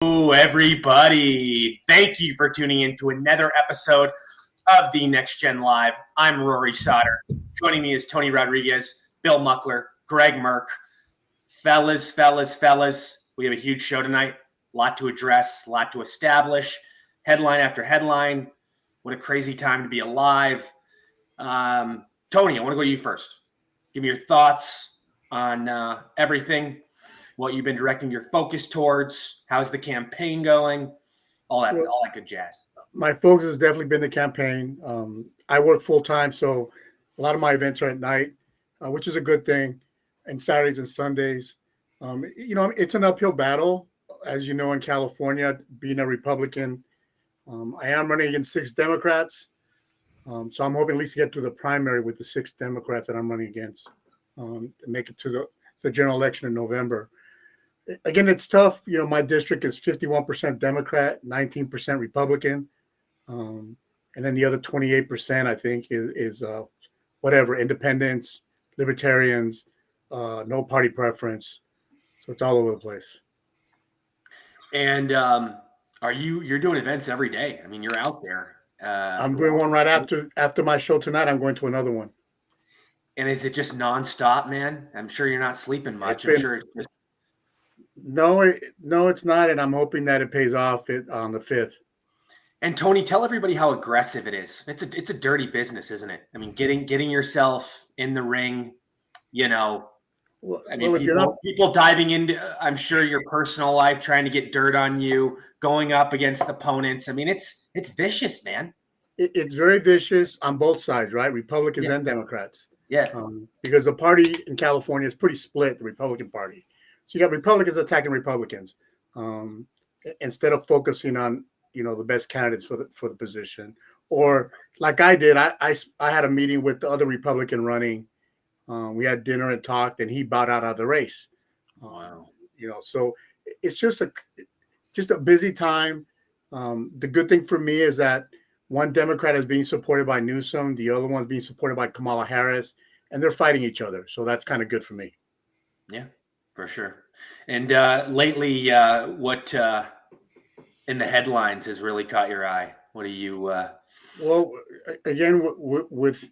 Hello, everybody. Thank you for tuning in to another episode of TheNexGen Live. I'm Rory Sauter. Joining me is Tony Rodriguez, Bill Muckler, Greg Merck. Fellas, we have a huge show tonight. A lot to address, a lot to establish. Headline after headline. What a crazy time to be alive. Tony, I want to go to you first. Give me your thoughts on everything. What you've been directing your focus towards, how's the campaign going, all that good jazz. My focus has definitely been the campaign. I work full time, so a lot of my events are at night, which is a good thing, and Saturdays and Sundays. It's an uphill battle, as you know, in California, being a Republican. I am running against 6 Democrats, so I'm hoping at least to get through the primary with the 6 Democrats that I'm running against, and make it to the general election in November. Again, it's tough. My district is 51% Democrat, 19% Republican. And then the other 28%, I think, is whatever, independents, libertarians, no party preference. So it's all over the place. And you're doing events every day? I mean, you're out there. I'm doing one right after my show tonight. I'm going to another one. And is it just nonstop, man? I'm sure you're not sleeping much. I'm sure it's just... No, it's not. And I'm hoping that it pays off on the 5th. And Tony, tell everybody how aggressive it is. It's a dirty business, isn't it? I mean, getting yourself in the ring, people diving into, I'm sure, your personal life, trying to get dirt on you, going up against opponents. I mean, it's vicious, man. It's very vicious on both sides, right? Republicans and Democrats. Yeah. Because the party in California is pretty split, the Republican Party. So you got Republicans attacking Republicans instead of focusing on, the best candidates for the position. Or like I did, I had a meeting with the other Republican running. We had dinner and talked, and he bowed out of the race. Wow. So it's just a busy time. The good thing for me is that one Democrat is being supported by Newsom, the other one's being supported by Kamala Harris, and they're fighting each other. So that's kind of good for me. Yeah, for sure. And lately, what in the headlines has really caught your eye? What are you? Well, again, with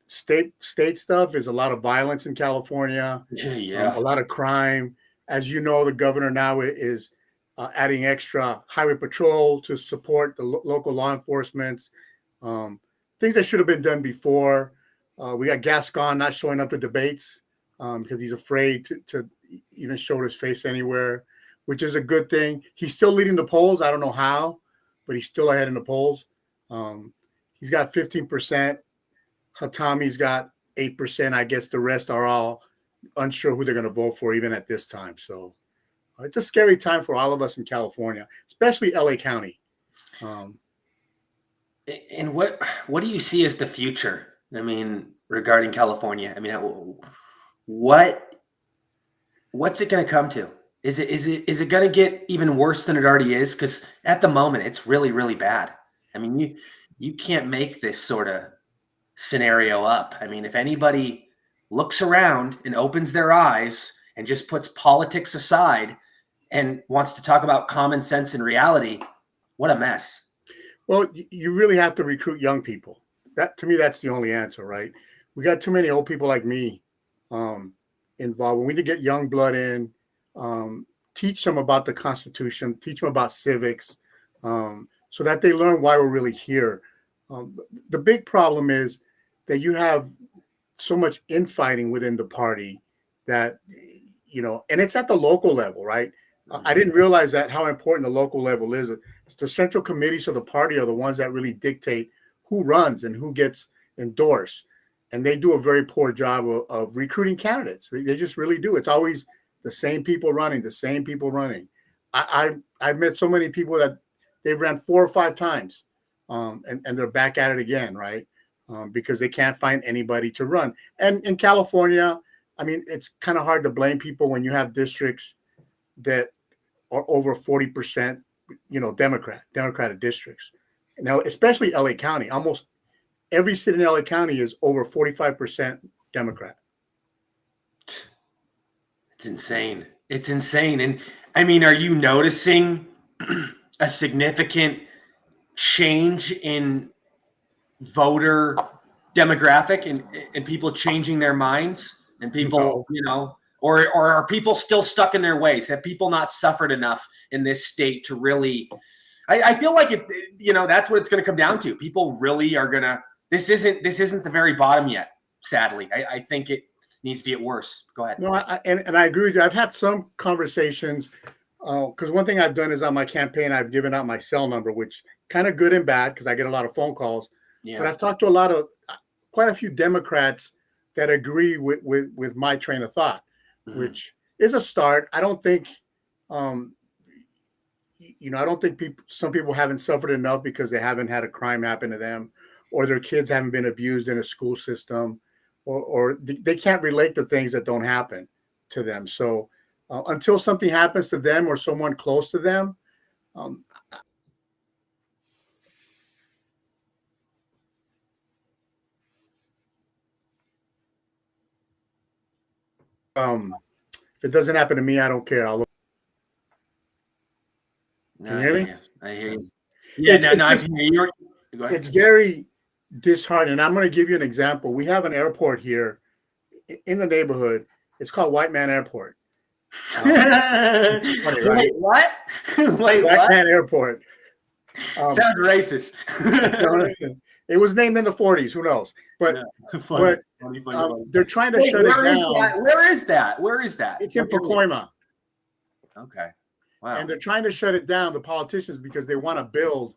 state stuff, is a lot of violence in California. Yeah. A lot of crime. As you know, the governor now is adding extra highway patrol to support the local law enforcement. Things that should have been done before. We got Gascon not showing up to debates because he's afraid to even show his face anywhere, which is a good thing. He's still leading the polls. I don't know how, but he's still ahead in the polls. He's got 15%. Hatami's got 8%. I guess the rest are all unsure who they're going to vote for, even at this time. So it's a scary time for all of us in California, especially LA County. And what do you see as the future? I mean, regarding California, I mean, what's it going to come to? Is it going to get even worse than it already is? Because at the moment, it's really, really bad. I mean, you can't make this sort of scenario up. I mean, if anybody looks around and opens their eyes and just puts politics aside and wants to talk about common sense and reality, what a mess. Well, you really have to recruit young people. To me, that's the only answer, right? We got too many old people like me involved. We need to get young blood in, teach them about the Constitution, teach them about civics, so that they learn why we're really here. The big problem is that you have so much infighting within the party that, and it's at the local level, right? I didn't realize how important the local level is. It's the central committees of the party are the ones that really dictate who runs and who gets endorsed. And they do a very poor job of recruiting candidates. They just really do. It's always the same people running. I've met so many people that they've ran 4 or 5 times and they're back at it again, right? Because they can't find anybody to run. And in California, I mean, it's kind of hard to blame people when you have districts that are over 40%, Democratic districts. Now, especially LA County, almost every city in LA County is over 45% Democrat. It's insane. And I mean, are you noticing a significant change in voter demographic and people changing their minds and people, No. or are people still stuck in their ways? Have people not suffered enough in this state to really? I feel like it. That's what it's going to come down to. People really are going to. This isn't the very bottom yet. Sadly, I think it needs to get worse. Go ahead. No, and I agree with you. I've had some conversations because one thing I've done is on my campaign, I've given out my cell number, which kind of good and bad because I get a lot of phone calls. Yeah. But I've talked to quite a few Democrats that agree with my train of thought, which is a start. I don't think, I don't think some people haven't suffered enough because they haven't had a crime happen to them, or their kids haven't been abused in a school system, or they can't relate to things that don't happen to them. So until something happens to them or someone close to them, if it doesn't happen to me, I don't care. Can you hear me? I hear you. Yeah, I hear you. Go ahead. It's very disheartening. I'm going to give you an example. We have an airport here in the neighborhood. It's called White Man Airport. Funny, right? Wait, what? Wait, White what? Man Airport. Sounds racist. It was named in the 40s. Who knows? But funny. They're trying to shut it down. Where is that? It's in Pacoima. Okay. Wow. And they're trying to shut it down, the politicians, because they want to build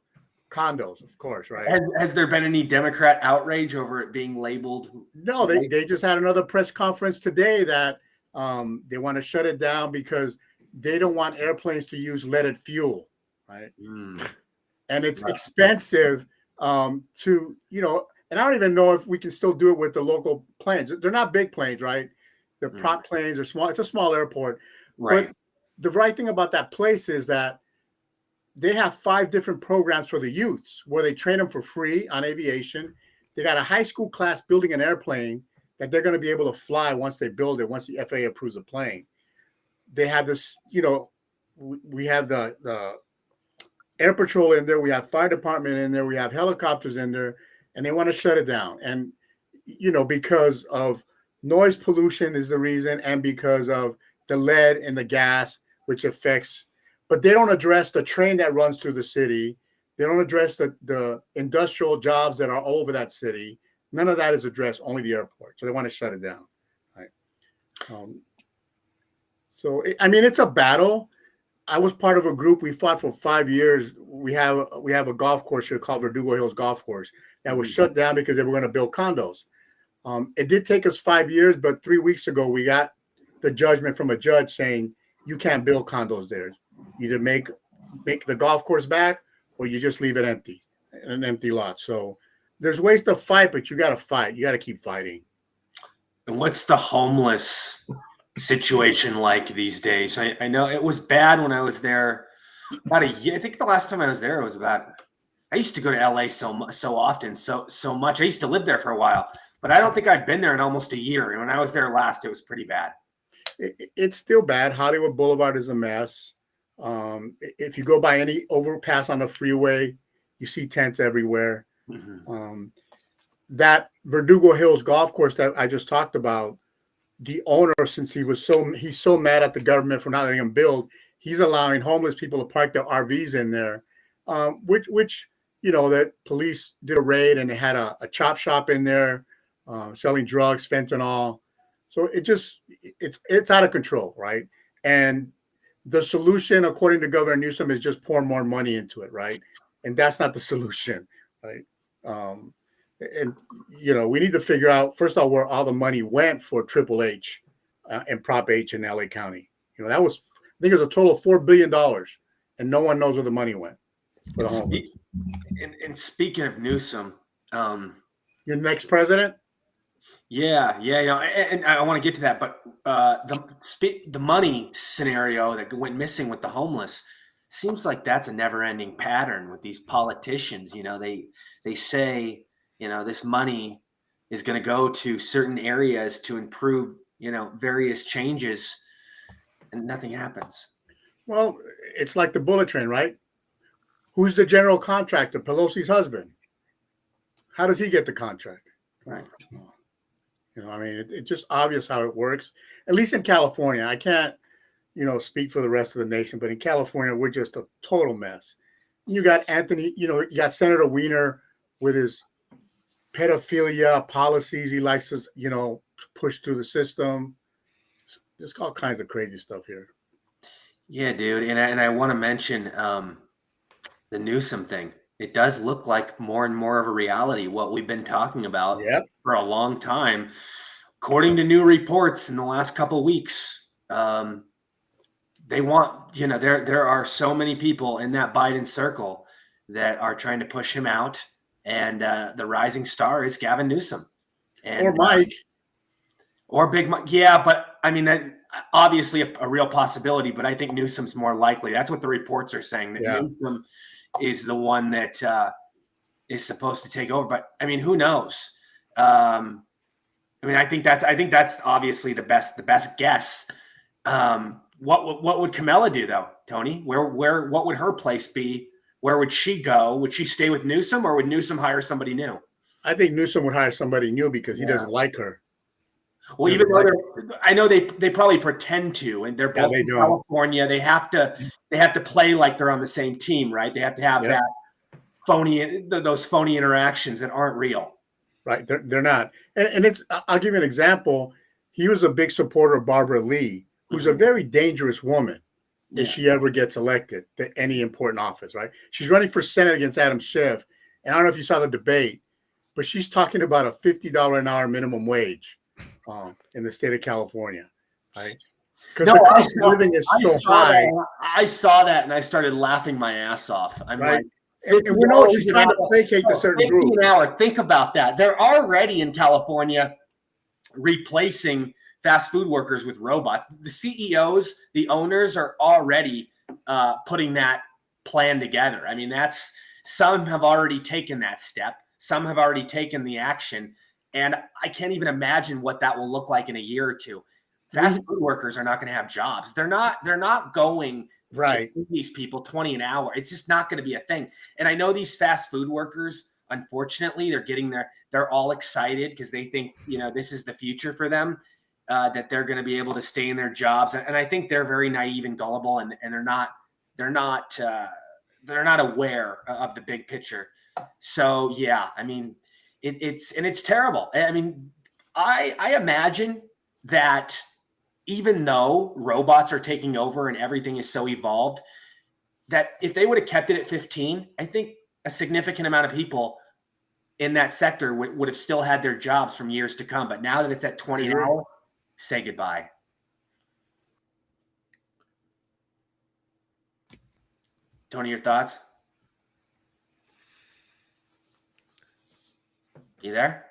condos, of course, right? Has there been any Democrat outrage over it being labeled? No, they just had another press conference today that they want to shut it down because they don't want airplanes to use leaded fuel, right? And it's expensive to, and I don't even know if we can still do it with the local planes. They're not big planes, right? They're prop planes. They're small. It's a small airport. Right. But the right thing about that place is that they have 5 different programs for the youths where they train them for free on aviation. They got a high school class building an airplane that they're going to be able to fly once they build it, once the FAA approves a plane. They have this, we have the air patrol in there. We have fire department in there. We have helicopters in there, and they want to shut it down. And, because of noise pollution is the reason, and because of the lead in the gas, which affects, but they don't address the train that runs through the city. They don't address the industrial jobs that are all over that city. None of that is addressed, only the airport. So they want to shut it down. Right. It's a battle. I was part of a group. We fought for 5 years. We have a golf course here called Verdugo Hills Golf Course that was shut down because they were going to build condos. It did take us 5 years, but 3 weeks ago, we got the judgment from a judge saying you can't build condos there. Either make the golf course back or you just leave it empty, an empty lot. So there's ways to fight, but you got to fight. You got to keep fighting. And what's the homeless situation like these days? I know it was bad when I was there about a year. I think the last time I was there, I used to go to LA so often, so much. I used to live there for a while, but I don't think I've been there in almost a year. And when I was there last, it was pretty bad. It's still bad. Hollywood Boulevard is a mess. If you go by any overpass on the freeway, you see tents everywhere. That Verdugo Hills golf course that I just talked about, the owner, since he's so mad at the government for not letting him build, he's allowing homeless people to park their RVs in there, which that police did a raid and they had a chop shop in there selling drugs, fentanyl. So it's out of control, right? And the solution, according to Governor Newsom, is just pour more money into it, right? And that's not the solution, right? We need to figure out, first of all, where all the money went for Triple H and Prop H in LA County. That was, I think it was a total of $4 billion, and no one knows where the money went for the homeless. And speaking of Newsom, your next president? Yeah, and I want to get to that, but the money scenario that went missing with the homeless seems like that's a never-ending pattern with these politicians. They say, this money is going to go to certain areas to improve, various changes, and nothing happens. Well, it's like the bullet train, right? Who's the general contractor? Pelosi's husband. How does he get the contract? Right. I mean, it's just obvious how it works. At least in California, I can't, speak for the rest of the nation, but in California, we're just a total mess. You got Anthony, you got Senator Weiner with his pedophilia policies. He likes to, push through the system. Just all kinds of crazy stuff here. Yeah, dude. And I want to mention the Newsom thing. It does look like more and more of a reality, what we've been talking about for a long time. According to new reports in the last couple of weeks, they want, there are so many people in that Biden circle that are trying to push him out. And the rising star is Gavin Newsom. And, or Mike. Or Big Mike. Yeah, but I mean, that obviously a real possibility, but I think Newsom's more likely. That's what the reports are saying, that Newsom is the one that is supposed to take over. But I mean, who knows? I mean, I think that's obviously the best guess. What would Kamala do though, Tony? What would her place be? Where would she go? Would she stay with Newsom, or would Newsom hire somebody new? I think Newsom would hire somebody new because he doesn't like her. Well, even though I know they probably pretend to, and they're both in California. They have to play like they're on the same team, right? They have to have that those phony interactions that aren't real. Right, they're not. And it's. I'll give you an example. He was a big supporter of Barbara Lee, who's a very dangerous woman if she ever gets elected to any important office. Right, she's running for Senate against Adam Schiff, and I don't know if you saw the debate, but she's talking about a $50 an hour minimum wage. In the state of California, right? Because the cost of living is so high. I saw that and I started laughing my ass off. I'm like, and we know she's trying to placate the certain group. An hour. Think about that. They're already in California replacing fast food workers with robots. The CEOs, the owners are already putting that plan together. I mean, some have already taken that step. Some have already taken the action. And I can't even imagine what that will look like in a year or two. Fast food workers are not going to have jobs. They're not going to pay these people $20 an hour. It's just not going to be a thing. And I know these fast food workers, unfortunately, they're all excited because they think, this is the future for them, that they're going to be able to stay in their jobs. And I think they're very naive and gullible, and they're not aware of the big picture. So yeah, I mean, it's terrible. I mean, I imagine that even though robots are taking over and everything is so evolved, that if they would have kept it at 15, I think a significant amount of people in that sector would have still had their jobs from years to come. But now that it's at 20 an hour, say goodbye. Tony, your thoughts? You there?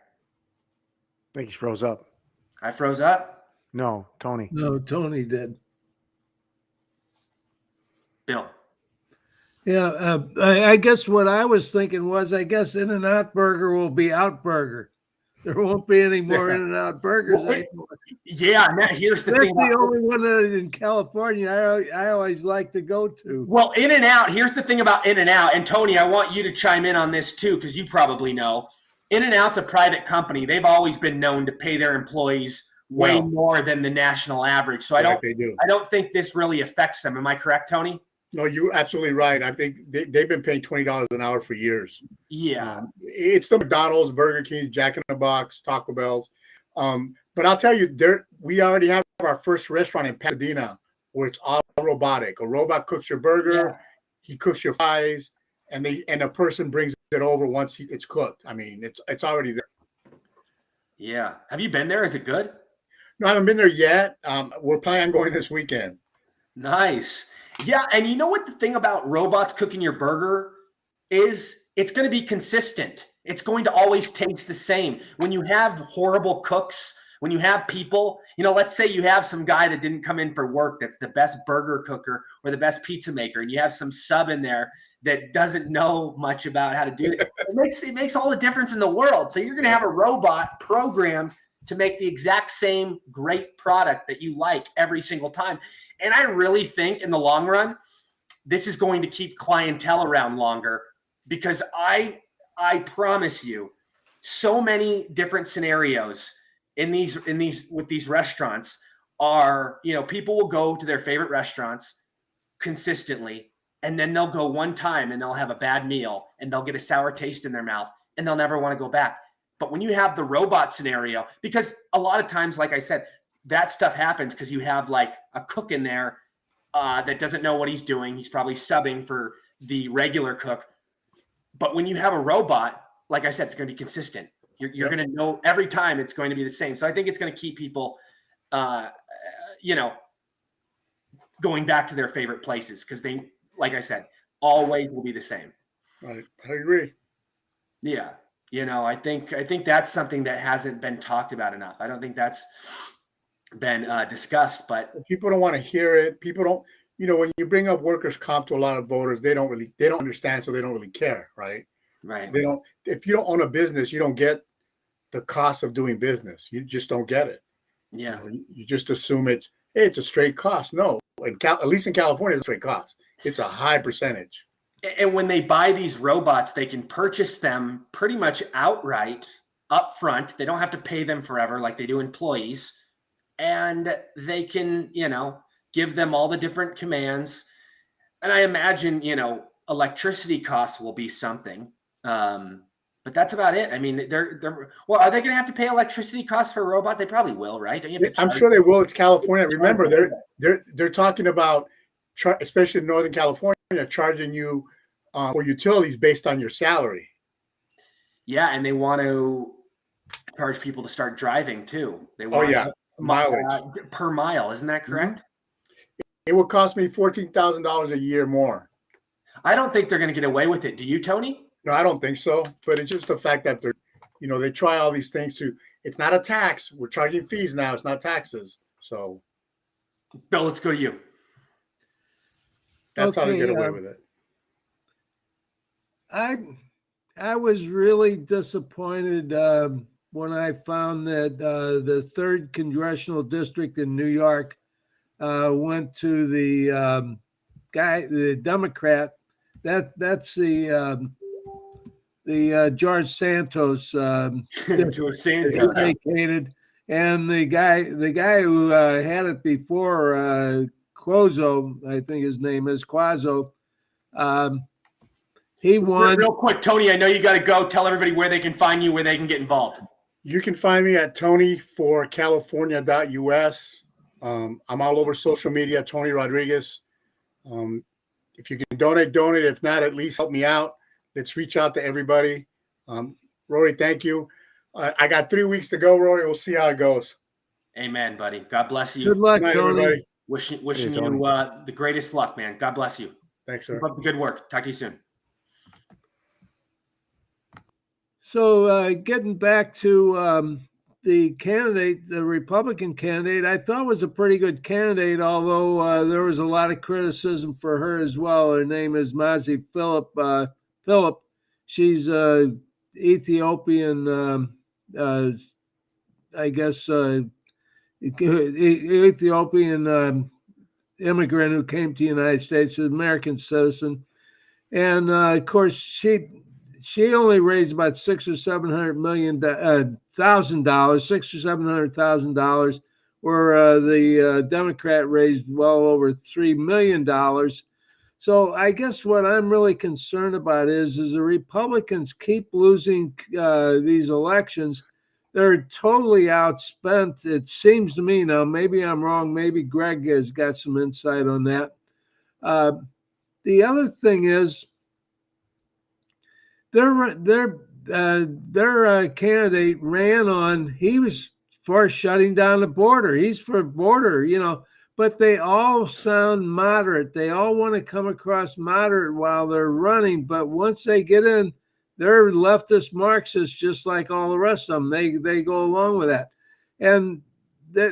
I think he froze up. I froze up? No, Tony. No, Tony did. Bill. Yeah, I guess what I was thinking was, In-N-Out Burger will be Out Burger. There won't be any more In-N-Out burgers anymore. Yeah, and here's the thing. That's the only one in California I always like to go to. Well, In-N-Out, here's the thing about In-N-Out. And Tony, I want you to chime in on this too, because you probably know. In-N-Out's a private company. They've always been known to pay their employees way more than the national average. So I don't think this really affects them. Am I correct, Tony? No, you're absolutely right. I think they've been paying $20 an hour for years. Yeah. It's the McDonald's, Burger King, Jack in the Box, Taco Bell's. But I'll tell you, we already have our first restaurant in Pasadena where it's all robotic. A robot cooks your burger, he cooks your fries, and a person brings it over once it's cooked. I mean, it's already there. Yeah. Have you been there? Is it good? No, I haven't been there yet. We're planning on going this weekend. Nice. Yeah, and you know what the thing about robots cooking your burger is? It's going to be consistent. It's going to always taste the same. When you have horrible cooks, when you have people, let's say you have some guy that didn't come in for work that's the best burger cooker or the best pizza maker, and you have some sub in there that doesn't know much about how to do it. It makes all the difference in the world. So you're going to have a robot programmed to make the exact same great product that you like every single time. And I really think in the long run, this is going to keep clientele around longer, because I promise you, so many different scenarios in these with these restaurants are, people will go to their favorite restaurants consistently, and then they'll go one time and they'll have a bad meal and they'll get a sour taste in their mouth and they'll never want to go back. But when you have the robot scenario, because a lot of times, like I said, that stuff happens because you have like a cook in there that doesn't know what he's doing. He's probably subbing for the regular cook. But when you have a robot, like I said, it's going to be consistent. You're going to know every time it's going to be the same. So I think it's going to keep people, going back to their favorite places, because they, like I said, always will be the same. Right. I agree. Yeah. I think that's something that hasn't been talked about enough. I don't think that's been discussed, but People don't want to hear it. People don't, when you bring up workers' comp to a lot of voters, they don't understand, so they don't really care, right? right. If you don't own a business, you don't get the cost of doing business. You just don't get it. Yeah. You just assume it's a straight cost. No, at least in California, it's a straight cost. It's a high percentage. And when they buy these robots, they can purchase them pretty much outright up front. They don't have to pay them forever like they do employees. And they can, give them all the different commands. And I imagine, electricity costs will be something. But that's about it. I mean, well, are they going to have to pay electricity costs for a robot? They probably will, right? I'm sure they will. It's California. Remember, they're talking about, especially in Northern California, charging you for utilities based on your salary. Yeah, and they want to charge people to start driving too. They want mileage per mile. Isn't that correct? Mm-hmm. It will cost me $14,000 a year more. I don't think they're going to get away with it. Do you, Tony? No, I don't think so. But it's just the fact that they try all these things it's not a tax. We're charging fees now. It's not taxes. So, Bill, let's go to you. That's how they get away with it. I was really disappointed when I found that the 3rd Congressional District in New York went to the the Democrat. That's the George Santos. George Santos vacated, and the guy who had it before, Cuozo, I think his name is Cuozo. He won. Real quick, Tony, I know you got to go. Tell everybody where they can find you, where they can get involved. You can find me at tonyforcalifornia.us. I'm all over social media, Tony Rodriguez. If you can donate. If not, at least help me out. Let's reach out to everybody. Rory, thank you. I got 3 weeks to go, Rory. We'll see how it goes. Amen, buddy. God bless you. Good luck, Good night, Tony. everybody. Wishing Tony. you the greatest luck, man. God bless you. Thanks, sir. Keep up the good work. Talk to you soon. So getting back to the candidate, the Republican candidate, I thought was a pretty good candidate, although there was a lot of criticism for her as well. Her name is Mazi Philip. She's Ethiopian, I guess, Ethiopian immigrant who came to the United States, an American citizen. And of course, she only raised about $600,000, where the Democrat raised well over $3 million. So I guess what I'm really concerned about is the Republicans keep losing these elections. They're totally outspent. It seems to me now, maybe I'm wrong. Maybe Greg has got some insight on that. The other thing is their candidate ran on, he was for shutting down the border. He's for border, but they all sound moderate. They all want to come across moderate while they're running. But once they get in, they're leftist Marxists, just like all the rest of them. They go along with that. And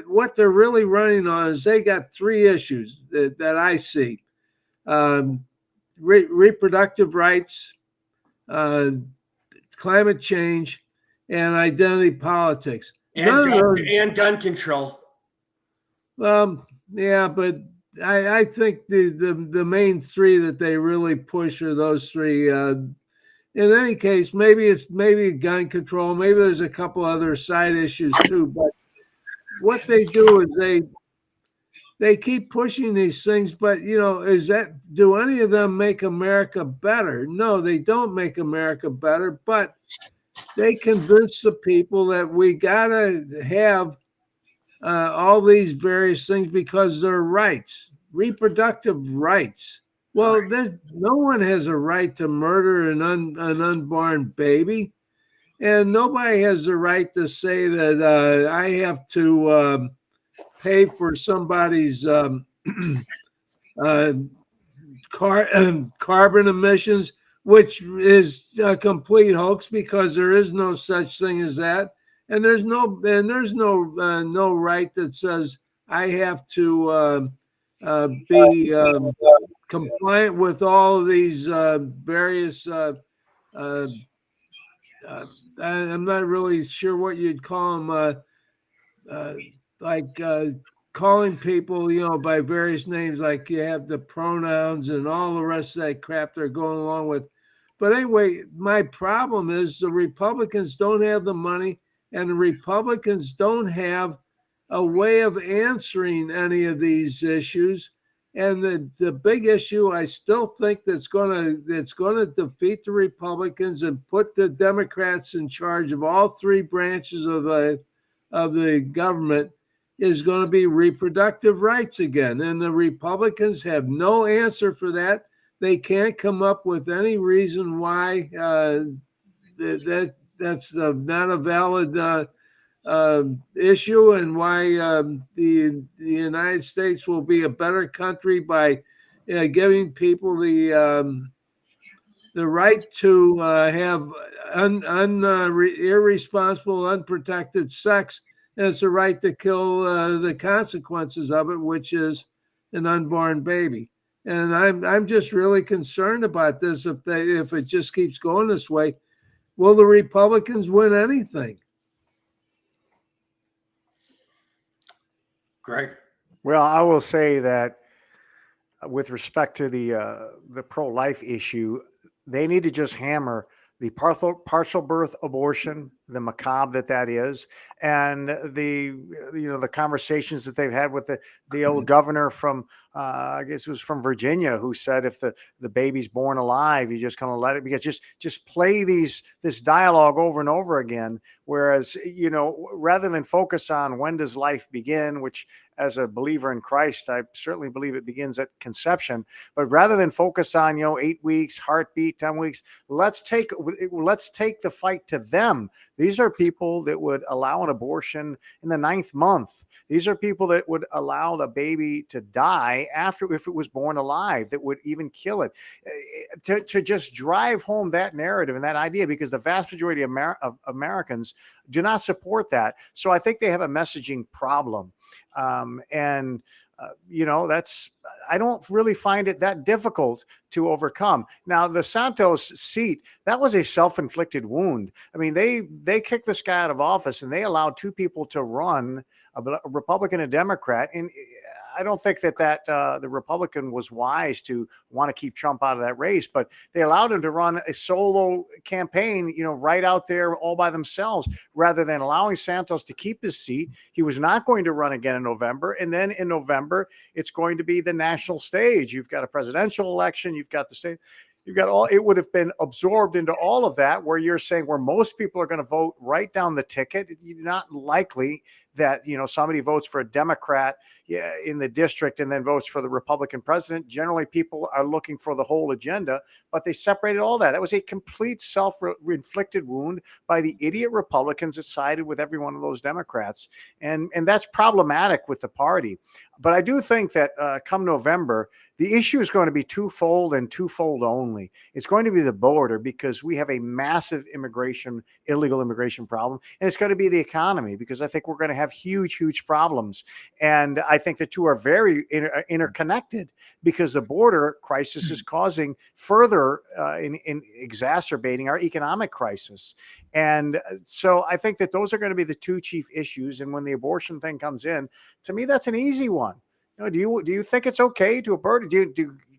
what they're really running on is they got 3 issues that I see. Reproductive rights, climate change, and identity politics. And gun control. Yeah, but I think the main three that they really push are those three. In any case, maybe gun control, maybe there's a couple other side issues too. But what they do is they keep pushing these things. But do any of them make America better? No, they don't make America better. But they convince the people that we gotta have all these various things because they're rights, reproductive rights. Well, no one has a right to murder an unborn baby, and nobody has the right to say that I have to pay for somebody's uh, carbon emissions, which is a complete hoax because there is no such thing as that, and there's no right that says I have to be compliant with all of these various. Uh, I'm not really sure what you'd call them. Like calling people, by various names, like you have the pronouns and all the rest of that crap they're going along with. But anyway, my problem is the Republicans don't have the money, and the Republicans don't have a way of answering any of these issues. And the big issue I still think that's gonna defeat the Republicans and put the Democrats in charge of all three branches of the government is going to be reproductive rights again. And the Republicans have no answer for that. They can't come up with any reason why that's not a valid issue, and why the United States will be a better country by giving people the right to have irresponsible, unprotected sex, and it's a right to kill the consequences of it, which is an unborn baby. And I'm just really concerned about this. If it just keeps going this way, will the Republicans win anything? Greg? Well, I will say that with respect to the pro-life issue, they need to just hammer the partial birth abortion, the macabre that is, and the conversations that they've had with the old governor from I guess it was from Virginia, who said if the baby's born alive, you just kind of let it, because just play this dialogue over and over again. Whereas, rather than focus on when does life begin, which as a believer in Christ, I certainly believe it begins at conception, but rather than focus on 8 weeks, heartbeat, 10 weeks, let's take the fight to them. These are people that would allow an abortion in the 9th month. These are people that would allow the baby to die if it was born alive, that would even kill it. To just drive home that narrative and that idea, because the vast majority of Americans do not support that. So I think they have a messaging problem. I don't really find it that difficult to overcome. Now, the Santos seat, that was a self-inflicted wound. I mean, they kicked this guy out of office, and they allowed two people to run, a Republican and Democrat. And I don't think that the Republican was wise to want to keep Trump out of that race, but they allowed him to run a solo campaign, right out there all by themselves, rather than allowing Santos to keep his seat. He was not going to run again in November. And then in November, it's going to be the national stage. You've got a presidential election. You've got the state. You've got all, it would have been absorbed into all of that, where you're saying where most people are going to vote right down the ticket. You're not likely that, somebody votes for a Democrat in the district and then votes for the Republican president. Generally, people are looking for the whole agenda, but they separated all that. That was a complete self-inflicted wound by the idiot Republicans that sided with every one of those Democrats. And that's problematic with the party. But I do think that come November, the issue is going to be twofold and twofold only. It's going to be the border, because we have a massive illegal immigration problem. And it's going to be the economy, because I think we're going to have huge problems. And I think the two are very interconnected, because the border crisis is causing further in exacerbating our economic crisis. And so I think that those are going to be the two chief issues. And when the abortion thing comes in, to me, that's an easy one. Do you think it's okay to abort?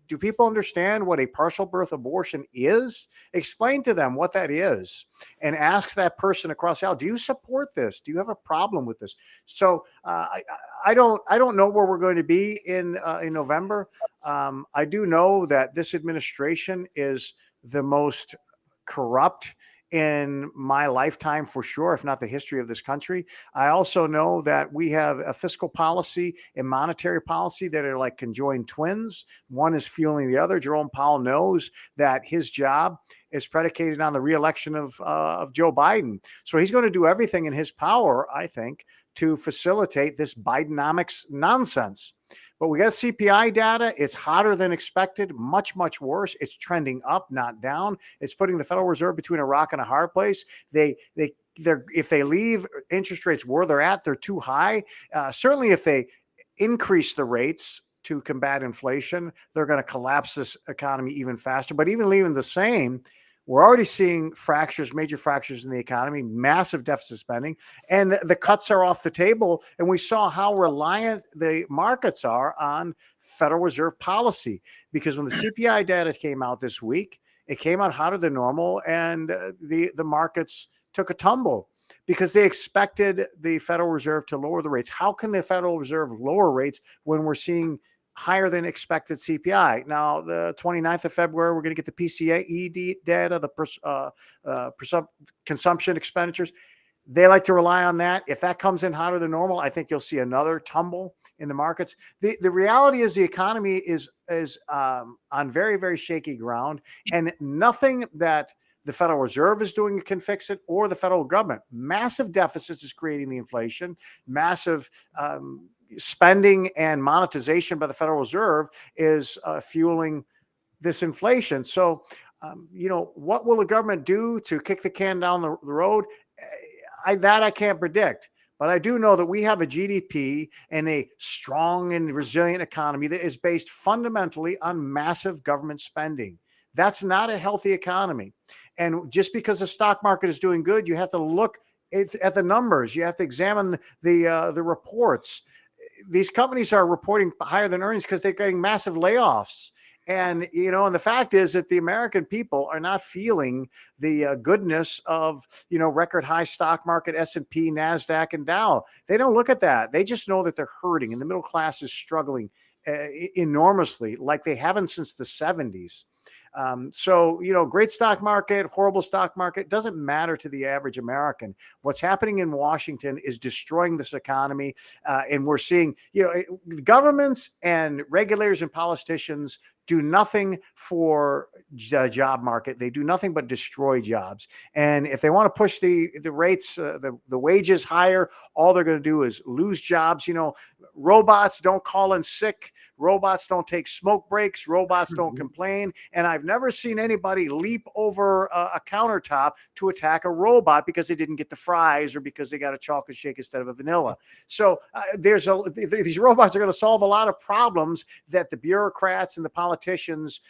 Do people understand what a partial birth abortion is? Explain to them what that is, and ask that person across the aisle: do you support this? Do you have a problem with this? So I don't know where we're going to be in November. I do know that this administration is the most corrupt in my lifetime for sure, if not the history of this country. I also know that we have a fiscal policy and monetary policy that are like conjoined twins. One is fueling the other. Jerome Powell knows that his job is predicated on the reelection of Joe Biden. So he's going to do everything in his power, I think, to facilitate this Bidenomics nonsense. But we got CPI data. It's hotter than expected, much, much worse. It's trending up, not down. It's putting the Federal Reserve between a rock and a hard place. If they leave interest rates where they're at, they're too high. Certainly, if they increase the rates to combat inflation, they're going to collapse this economy even faster. But even leaving the same, we're already seeing fractures, major fractures in the economy, massive deficit spending, and the cuts are off the table. And we saw how reliant the markets are on Federal Reserve policy, because when the CPI data came out this week, it came out hotter than normal, and the markets took a tumble because they expected the Federal Reserve to lower the rates. How can the Federal Reserve lower rates when we're seeing higher than expected CPI? Now, the 29th of February, we're going to get the PCE data, the consumption expenditures. They like to rely on that. If that comes in hotter than normal, I think you'll see another tumble in the markets. The reality is the economy is on very, very shaky ground, and nothing that the Federal Reserve is doing can fix it, or the federal government. Massive deficits is creating the inflation, massive spending and monetization by the Federal Reserve is fueling this inflation. So, what will the government do to kick the can down the road? I can't predict. But I do know that we have a GDP and a strong and resilient economy that is based fundamentally on massive government spending. That's not a healthy economy. And just because the stock market is doing good, you have to look at the numbers. You have to examine the reports. These companies are reporting higher than earnings because they're getting massive layoffs. And, and the fact is that the American people are not feeling the goodness of, record high stock market, S&P, NASDAQ, and Dow. They don't look at that. They just know that they're hurting, and the middle class is struggling enormously, like they haven't since the 70s. So, great stock market, horrible stock market, doesn't matter to the average American. What's happening in Washington is destroying this economy. And we're seeing, governments and regulators and politicians do nothing for the job market. They do nothing but destroy jobs. And if they want to push the rates, the wages higher, all they're going to do is lose jobs. Robots don't call in sick. Robots don't take smoke breaks. Robots don't complain. And I've never seen anybody leap over a countertop to attack a robot because they didn't get the fries or because they got a chocolate shake instead of a vanilla. So these robots are going to solve a lot of problems that the bureaucrats and the politicians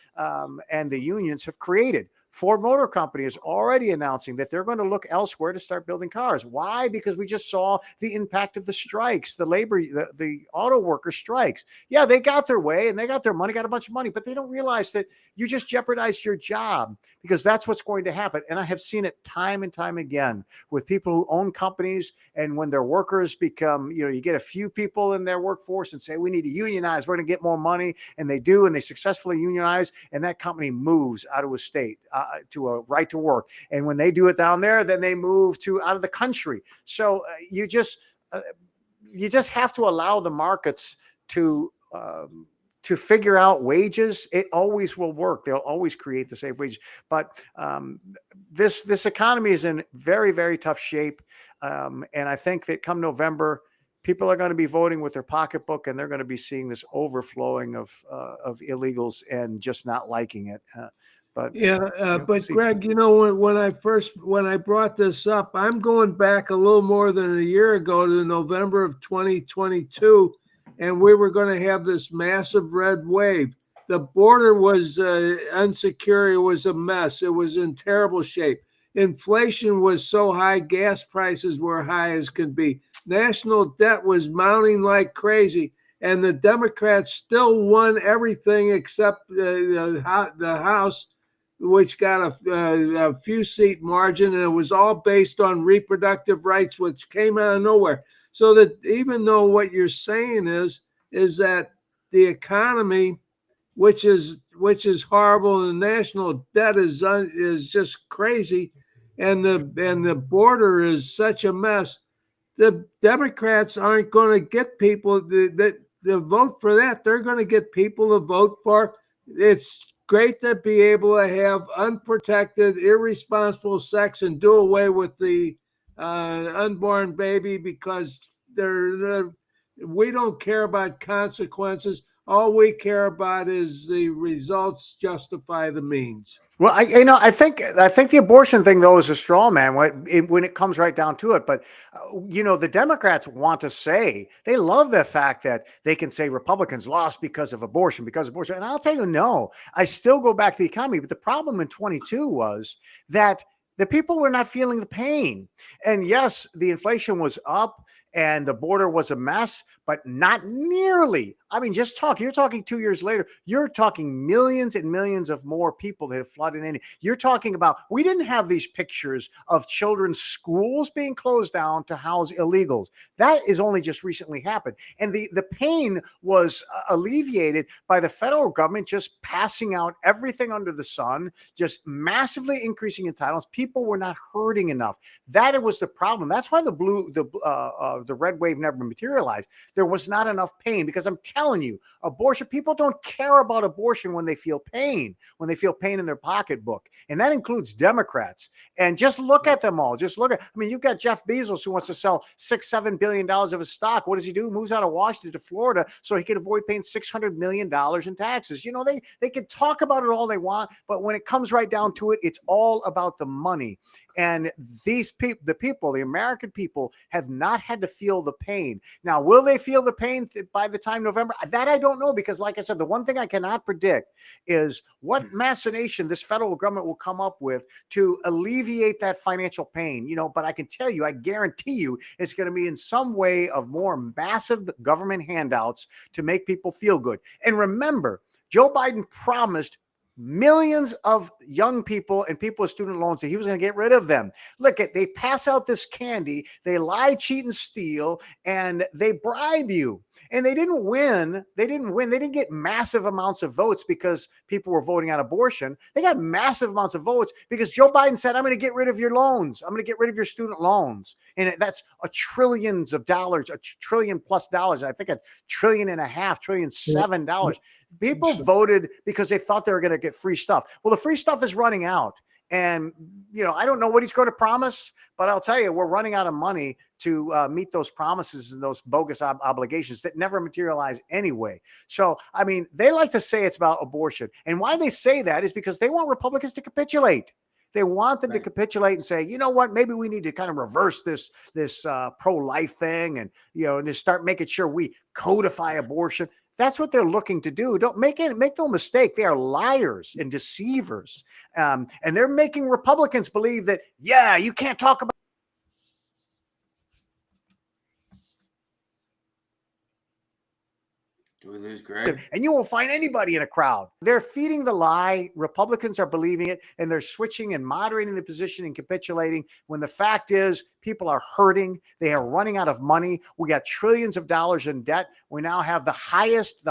and the unions have created. Ford Motor Company is already announcing that they're going to look elsewhere to start building cars. Why? Because we just saw the impact of the strikes, the auto worker strikes. Yeah, they got their way and they got their money, got a bunch of money, but they don't realize that you just jeopardized your job, because that's what's going to happen. And I have seen it time and time again with people who own companies, and when their workers become, you get a few people in their workforce and say, we need to unionize, we're going to get more money. And they do, and they successfully unionize, and that company moves out of a state to a right to work. And when they do it down there, then they move out of the country. So you just have to allow the markets to figure out wages. It always will work. They'll always create the safe wages. But this economy is in very, very tough shape. And I think that come November, people are going to be voting with their pocketbook, and they're going to be seeing this overflowing of illegals and just not liking it. But Greg, when I brought this up, I'm going back a little more than a year ago to November of 2022, and we were going to have this massive red wave. The border was unsecure. It was a mess. It was in terrible shape. Inflation was so high, gas prices were high as could be. National debt was mounting like crazy. and the Democrats still won everything except the House, which got a few seat margin, and it was all based on reproductive rights, which came out of nowhere. So that even though what you're saying is that the economy, which is horrible, and the national debt is just crazy, and the border is such a mess, the Democrats aren't going to get people that vote for that. They're going to get people to vote for. It's great to be able to have unprotected, irresponsible sex and do away with the unborn baby, because we don't care about consequences. All we care about is the results justify the means. Well, I think the abortion thing though is a straw man when it comes right down to it. But the Democrats want to say, they love the fact that they can say Republicans lost because of abortion, and I'll tell you, no, I still go back to the economy. But the problem in 22 was that the people were not feeling the pain. And yes, the inflation was up and the border was a mess, but not nearly. I mean, you're talking 2 years later, you're talking millions and millions of more people that have flooded in. You're talking about, we didn't have these pictures of children's schools being closed down to house illegals. That is only just recently happened. And the pain was alleviated by the federal government just passing out everything under the sun, just massively increasing entitlements. People were not hurting enough. That was the problem. That's why the red wave never materialized. There was not enough pain, because I'm telling you, abortion, people don't care about abortion when they feel pain, in their pocketbook. And that includes Democrats. And just look at them all. You've got Jeff Bezos, who wants to sell $6-7 billion of his stock. What does he do? Moves out of Washington to Florida so he can avoid paying $600 million in taxes. They can talk about it all they want, but when it comes right down to it, it's all about the money. And these people, the American people, have not had to feel the pain. Now, will they feel the pain by the time November? That I don't know, because like I said, the one thing I cannot predict is what machination this federal government will come up with to alleviate that financial pain. But I can tell you, I guarantee you, it's going to be in some way of more massive government handouts to make people feel good. And remember, Joe Biden promised millions of young people and people with student loans that he was going to get rid of them. Look, they pass out this candy, they lie, cheat, and steal, and they bribe you. And they didn't win. They didn't get massive amounts of votes because people were voting on abortion. They got massive amounts of votes because Joe Biden said, I'm going to get rid of your loans. I'm going to get rid of your student loans. And that's trillions of dollars, $1 trillion plus. I think $1.5 trillion, $1.7 trillion. People voted because they thought they were going to get free stuff. Well, the free stuff is running out. And, I don't know what he's going to promise, but I'll tell you, we're running out of money to meet those promises and those bogus obligations that never materialize anyway. So, they like to say it's about abortion. And why they say that is because they want Republicans to capitulate. They want them to capitulate and say, you know what, maybe we need to kind of reverse this pro-life thing and, and just start making sure we codify abortion. That's what they're looking to do. Don't make no mistake. They are liars and deceivers. And they're making Republicans believe that, you can't talk about. Do we lose Greg? And you won't find anybody in a crowd. They're feeding the lie. Republicans are believing it, and they're switching and moderating the position and capitulating when the fact is people are hurting. They are running out of money. We got trillions of dollars in debt. We now have the highest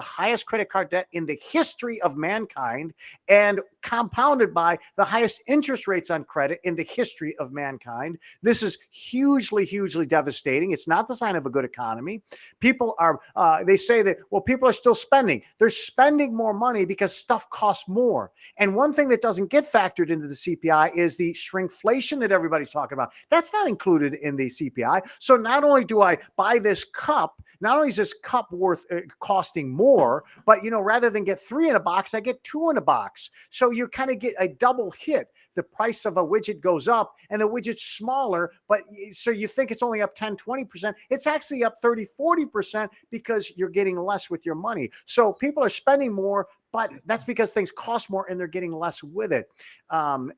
credit card debt in the history of mankind, and compounded by the highest interest rates on credit in the history of mankind. This is hugely, hugely devastating. It's not the sign of a good economy. People are, they say that, well, people are still spending. They're spending more money because stuff costs more. And one thing that doesn't get factored into the CPI is the shrinkflation that everybody's talking about. That's not included in the CPI. So not only do I buy this cup, not only is this cup worth costing more, but, rather than get 3 in a box, I get 2 in a box. So you kind of get a double hit. The price of a widget goes up and the widget's smaller, but so you think it's only up 10, 20%. It's actually up 30, 40% because you're getting less with your money. So people are spending more, but that's because things cost more and they're getting less with it. And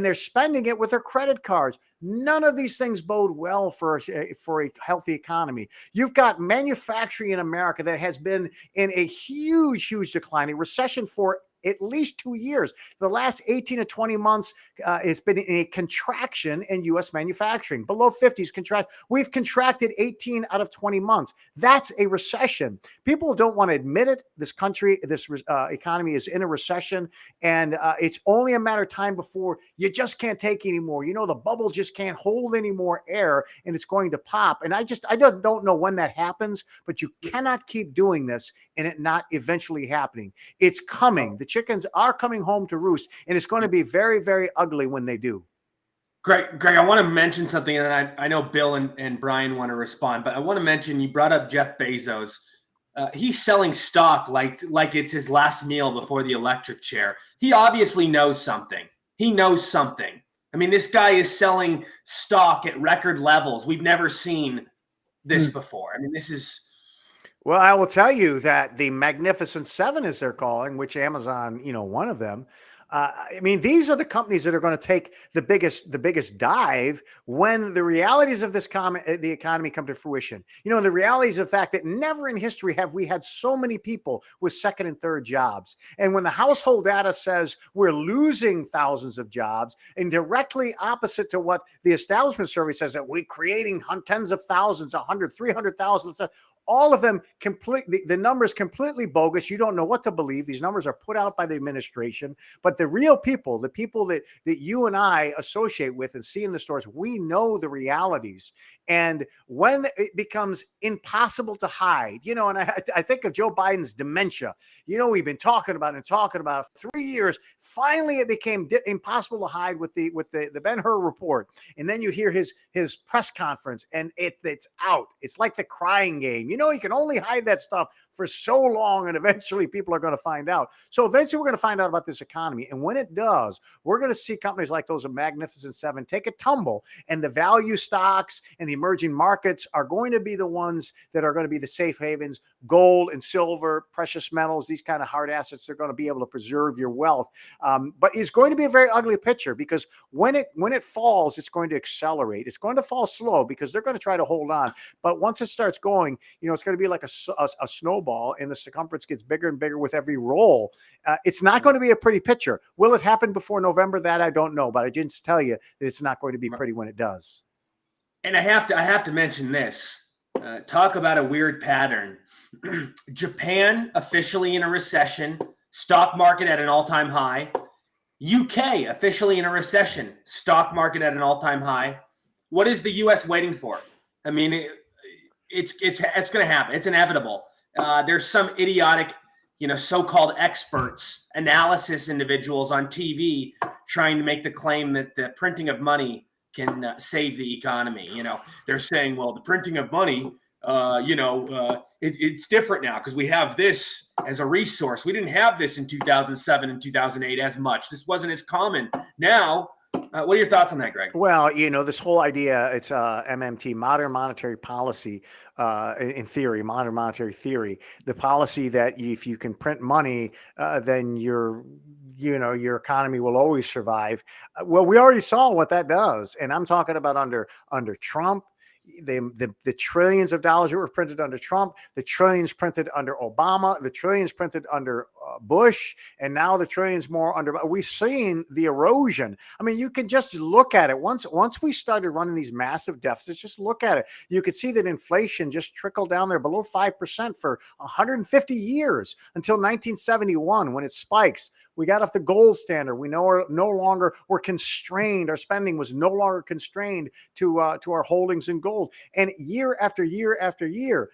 they're spending it with their credit cards. None of these things bode well for a healthy economy. You've got manufacturing in America that has been in a huge decline, a recession for at least 2 years. The last 18 to 20 months, it's been a contraction in U.S. manufacturing. Below 50s contract. We've contracted 18 out of 20 months. That's a recession. People don't want to admit it. This country, this economy is in a recession, and it's only a matter of time before you just can't take anymore. You know, the bubble just can't hold any more air, and it's going to pop. And I don't know when that happens, but you cannot keep doing this and it not eventually happening. It's coming. The chickens are coming home to roost, and it's going to be very, very ugly when they do. Greg, I want to mention something, and I know Bill and Brian want to respond, but I want to mention you brought up Jeff Bezos. He's selling stock like it's his last meal before the electric chair. He obviously knows something. He knows something. I mean, this guy is selling stock at record levels. We've never seen this before. I mean, this is... Well, I will tell you that the Magnificent Seven, as they're calling, which Amazon, one of them. I mean, these are the companies that are going to take the biggest dive when the realities of the economy come to fruition. The realities of the fact that never in history have we had so many people with second and third jobs. And when the household data says we're losing thousands of jobs, and directly opposite to what the establishment survey says that we're creating tens of thousands, 100, 300,000, all of them the numbers completely bogus. You don't know what to believe. These numbers are put out by the administration, but the real people, the people that you and I associate with and see in the stores, we know the realities. And when it becomes impossible to hide, and I think of Joe Biden's dementia. We've been talking about it for 3 years. Finally, it became impossible to hide with the Ben-Hur report. And then you hear his press conference, and it's out. It's like the crying game. You can only hide that stuff for so long, and eventually people are going to find out. So eventually we're going to find out about this economy. And when it does, we're going to see companies like those of Magnificent Seven take a tumble, and the value stocks and the emerging markets are going to be the ones that are going to be the safe havens. Gold and silver, precious metals, these kind of hard assets, they're going to be able to preserve your wealth. But it's going to be a very ugly picture, because when it falls, it's going to accelerate. It's going to fall slow because they're going to try to hold on. But once it starts going, it's going to be like a snowball, and the circumference gets bigger and bigger with every roll. It's not going to be a pretty picture. Will it happen before November? That I don't know, but I didn't tell you that it's not going to be pretty when it does. And I have to mention this. Talk about a weird pattern. Japan officially in a recession, stock market at an all-time high. UK officially in a recession, stock market at an all-time high. What is the US waiting for? I mean, it's going to happen. It's inevitable. There's some idiotic, so-called experts, analysis individuals on TV trying to make the claim that the printing of money can save the economy. They're saying, well, the printing of money, it's different now because we have this as a resource. We didn't have this in 2007 and 2008 as much. This wasn't as common. Now, what are your thoughts on that, Greg? Well, this whole idea, it's MMT, modern monetary policy, in theory, modern monetary theory, the policy that if you can print money, then your economy will always survive. Well, we already saw what that does. And I'm talking about under Trump. The trillions of dollars that were printed under Trump, the trillions printed under Obama, the trillions printed under Bush, and now the trillions more under. We've seen the erosion. I mean, you can just look at it. Once we started running these massive deficits, just look at it. You could see that inflation just trickled down there below 5% for 150 years until 1971 when it spikes. We got off the gold standard. We no longer were constrained. Our spending was no longer constrained to our holdings in gold. And year after year after year,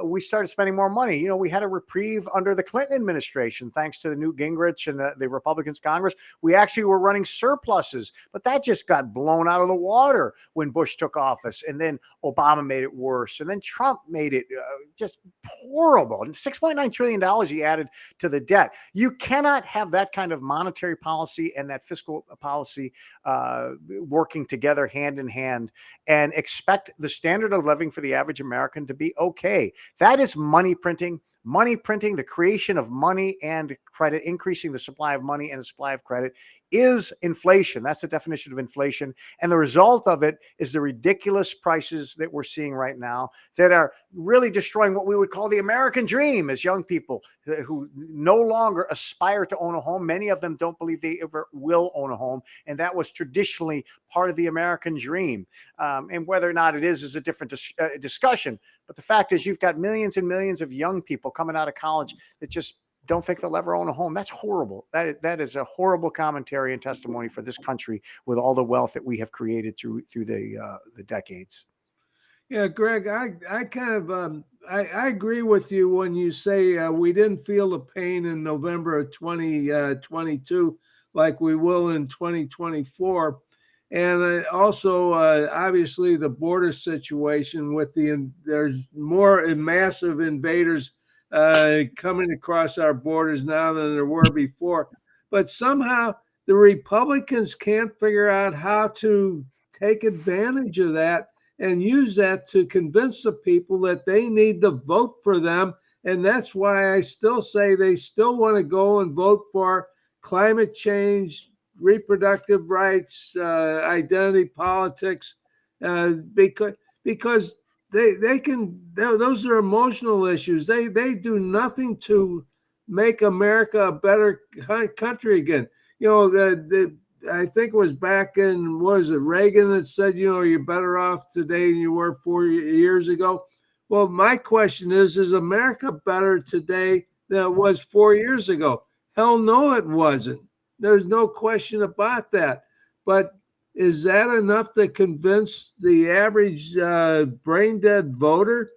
we started spending more money. We had a reprieve under the Clinton administration, thanks to the Newt Gingrich and the Republicans Congress. We actually were running surpluses, but that just got blown out of the water when Bush took office. And then Obama made it worse. And then Trump made it just horrible. And $6.9 trillion he added to the debt. You cannot have that kind of monetary policy and that fiscal policy working together hand in hand and expect the standard of living for the average American to be okay. That is money printing money printing, the creation of money and credit, increasing the supply of money and the supply of credit is inflation. That's the definition of inflation. And the result of it is the ridiculous prices that we're seeing right now that are really destroying what we would call the American dream as young people who no longer aspire to own a home. Many of them don't believe they ever will own a home. And that was traditionally part of the American dream. And whether or not it is a different discussion. But the fact is, you've got millions and millions of young people coming out of college that just don't think they'll ever own a home. That's horrible. That is a horrible commentary and testimony for this country with all the wealth that we have created through the decades. Yeah, Greg, I kind of I agree with you when you say we didn't feel the pain in November of 2022 like we will in 2024. And also, obviously, the border situation with there's more massive invaders coming across our borders now than there were before. But somehow the Republicans can't figure out how to take advantage of that and use that to convince the people that they need to vote for them. And that's why I still say they still want to go and vote for climate change, reproductive rights, identity politics, because they can, those are emotional issues. They do nothing to make America a better country again. You know, I think it was back in, what was it, Reagan that said, you know, you're better off today than you were 4 years ago. Well, my question is America better today than it was 4 years ago? Hell no, it wasn't. There's no question about that. But is that enough to convince the average brain dead voter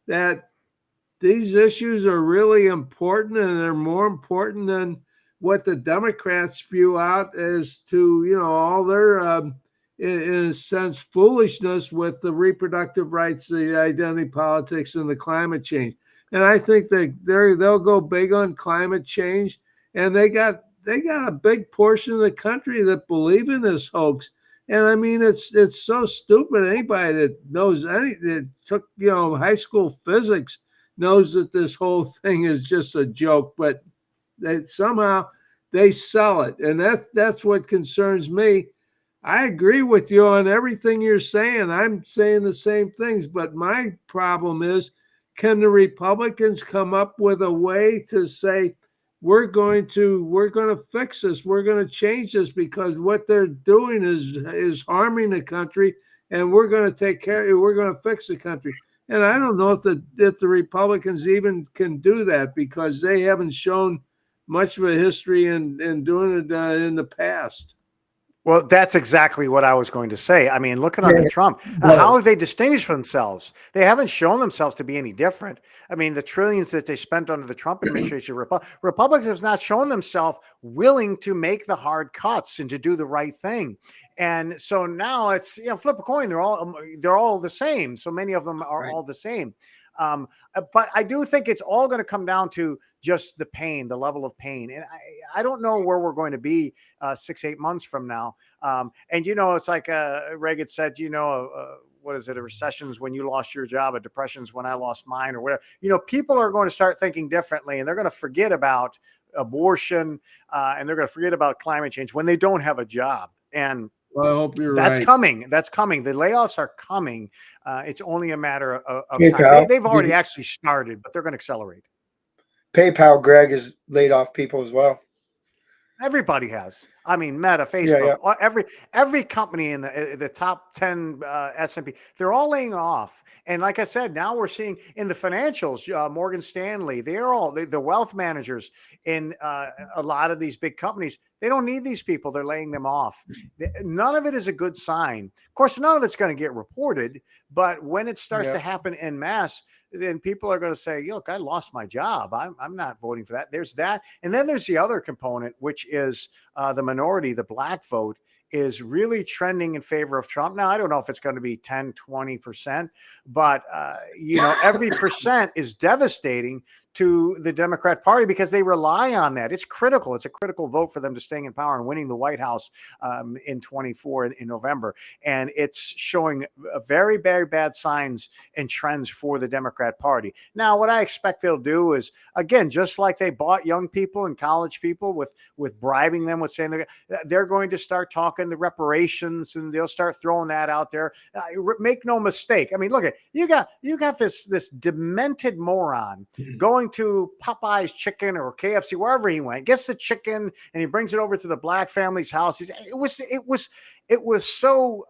that these issues are really important and they're more important than what the Democrats spew out as to, you know, all their, in a sense, foolishness with the reproductive rights, the identity politics, and the climate change? And I think that they'll go big on climate change, and they got a big portion of the country that believe in this hoax. And I mean, it's so stupid. Anybody that knows that took, you know, high school physics knows that this whole thing is just a joke, but somehow they sell it. And that's what concerns me. I agree with you on everything you're saying. I'm saying the same things, but my problem is, can the Republicans come up with a way to say, we're going to fix this, we're going to change this, because what they're doing is harming the country, and we're going to take care of it, we're going to fix the country. And I don't know if the Republicans even can do that, because they haven't shown much of a history in doing it in the past. Well, that's exactly what I was going to say. I mean, looking under Trump, how have they distinguished themselves? They haven't shown themselves to be any different. I mean, the trillions that they spent under the Trump administration, Republicans have not shown themselves willing to make the hard cuts and to do the right thing. And so now it's, you know, flip a coin. They're all the same. So many of them are all the same. But I do think it's all going to come down to just the pain, the level of pain. And I don't know where we're going to be 6-8 months from now. And, you know, it's like Reagan said, you know, what is it? A recession's when you lost your job, a depression's when I lost mine, or whatever. You know, people are going to start thinking differently, and they're going to forget about abortion and they're going to forget about climate change when they don't have a job. And well, I hope you're that's right. coming. That's coming. The layoffs are coming. It's only a matter of PayPal, time. They've already actually started, but they're going to accelerate. PayPal, Greg, has laid off people as well. Everybody has. I mean, Meta, Facebook, every company in the top 10 S&P, they're all laying off. And like I said, now we're seeing in the financials, Morgan Stanley, they're all the wealth managers in a lot of these big companies. They don't need these people. They're laying them off. None of it is a good sign. Of course, none of it's going to get reported, but when it starts to happen en masse, then people are going to say, look, I lost my job. I'm not voting for that. There's that. And then there's the other component, which is the minority, the black vote, is really trending in favor of Trump. Now, I don't know if it's going to be 10, 20%, but, you know, every percent is devastating to the Democrat Party because they rely on that. It's critical. It's a critical vote for them to staying in power and winning the White House in 24 in November. And it's showing a very, very bad signs and trends for the Democrat Party. Now, what I expect they'll do is, again, just like they bought young people and college people with bribing them with saying they're going to start talking the reparations, and they'll start throwing that out there. Make no mistake. I mean, look at you got this demented moron going to Popeye's Chicken or KFC, wherever he went, gets the chicken and he brings it over to the black family's house. It was so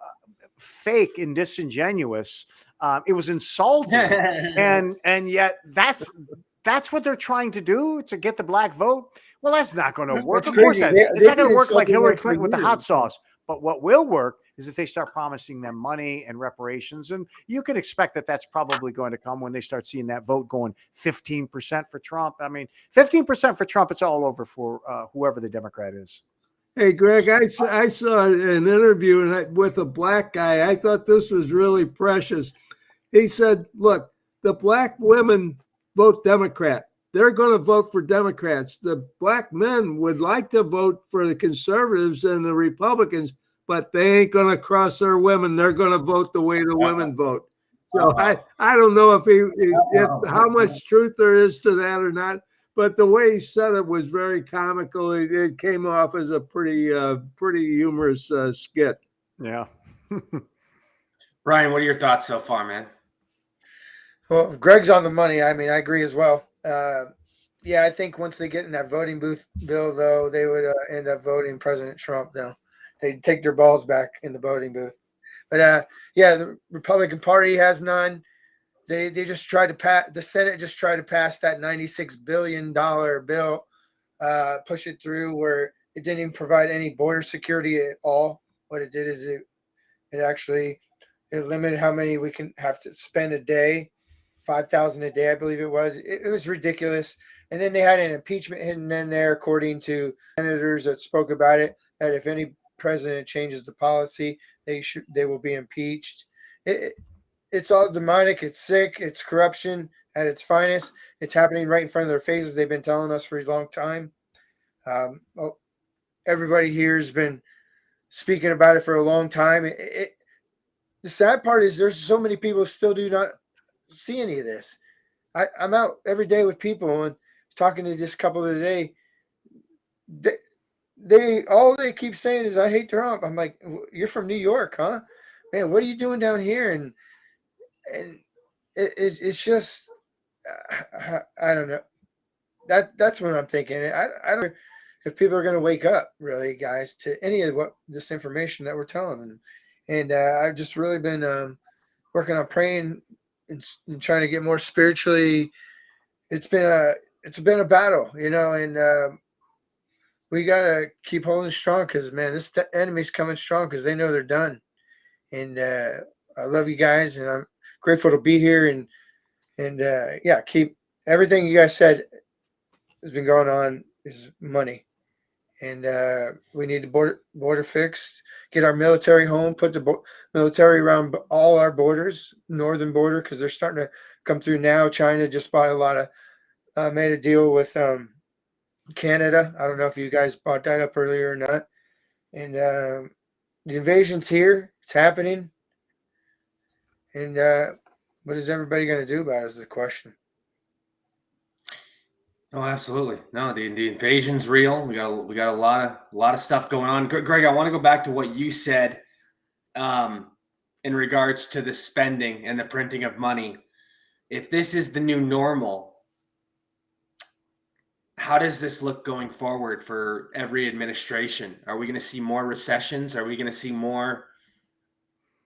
fake and disingenuous. It was insulting, and yet that's what they're trying to do to get the black vote. Well, that's not going to work. Of course, it's not going to work like Hillary Clinton with the hot sauce. But what will work is if they start promising them money and reparations. And you can expect that that's probably going to come when they start seeing that vote going 15% for Trump. I mean, 15% for Trump, it's all over for whoever the Democrat is. Hey, Greg, I saw an interview with a black guy. I thought this was really precious. He said, look, the black women vote Democrat. They're going to vote for Democrats. The black men would like to vote for the conservatives and the Republicans, but they ain't going to cross their women. They're going to vote the way the women vote. So I don't know if how much truth there is to that or not, but the way he said it was very comical. It came off as a pretty humorous skit. Yeah. Ryan, what are your thoughts so far, man? Well, Greg's on the money. I mean, I agree as well. Yeah, I think once they get in that voting booth, Bill, though, they would end up voting President Trump, though. They'd take their balls back in the voting booth. But, yeah, the Republican Party has none. They just tried to pass – the Senate just tried to pass that $96 billion bill, push it through where it didn't even provide any border security at all. What it did is it actually limited how many we can have to spend a day. 5,000 a day, I believe it was. It was ridiculous. And then they had an impeachment hidden in there, according to senators that spoke about it, that if any president changes the policy, they will be impeached. It's all demonic. It's sick. It's corruption at its finest. It's happening right in front of their faces. They've been telling us for a long time. Everybody here has been speaking about it for a long time. The sad part is there's so many people who still do not see any of this. I'm out every day with people and talking to this couple today. They all they keep saying is I hate Trump. I'm like, you're from New York, huh? Man, what are you doing down here? And it's just I don't know. That's what I'm thinking. I don't know if people are going to wake up, really, guys, to any of this information that we're telling them. And I've just really been working on praying and trying to get more spiritually. It's been a battle, and we gotta keep holding strong because, man, this enemy's coming strong because they know they're done. And I love you guys, and I'm grateful to be here. And yeah, keep everything you guys said has been going on is money, and we need the border fixed. Get our military home, put the military around all our borders, northern border, because they're starting to come through now. China just bought a lot of, made a deal with Canada. I don't know if you guys brought that up earlier or not. And the invasion's here. It's happening. And what is everybody going to do about it is the question. Oh, absolutely. No, the invasion's real. We got a lot of stuff going on. Greg, I want to go back to what you said in regards to the spending and the printing of money. If this is the new normal, how does this look going forward for every administration? Are we going to see more recessions? Are we going to see more?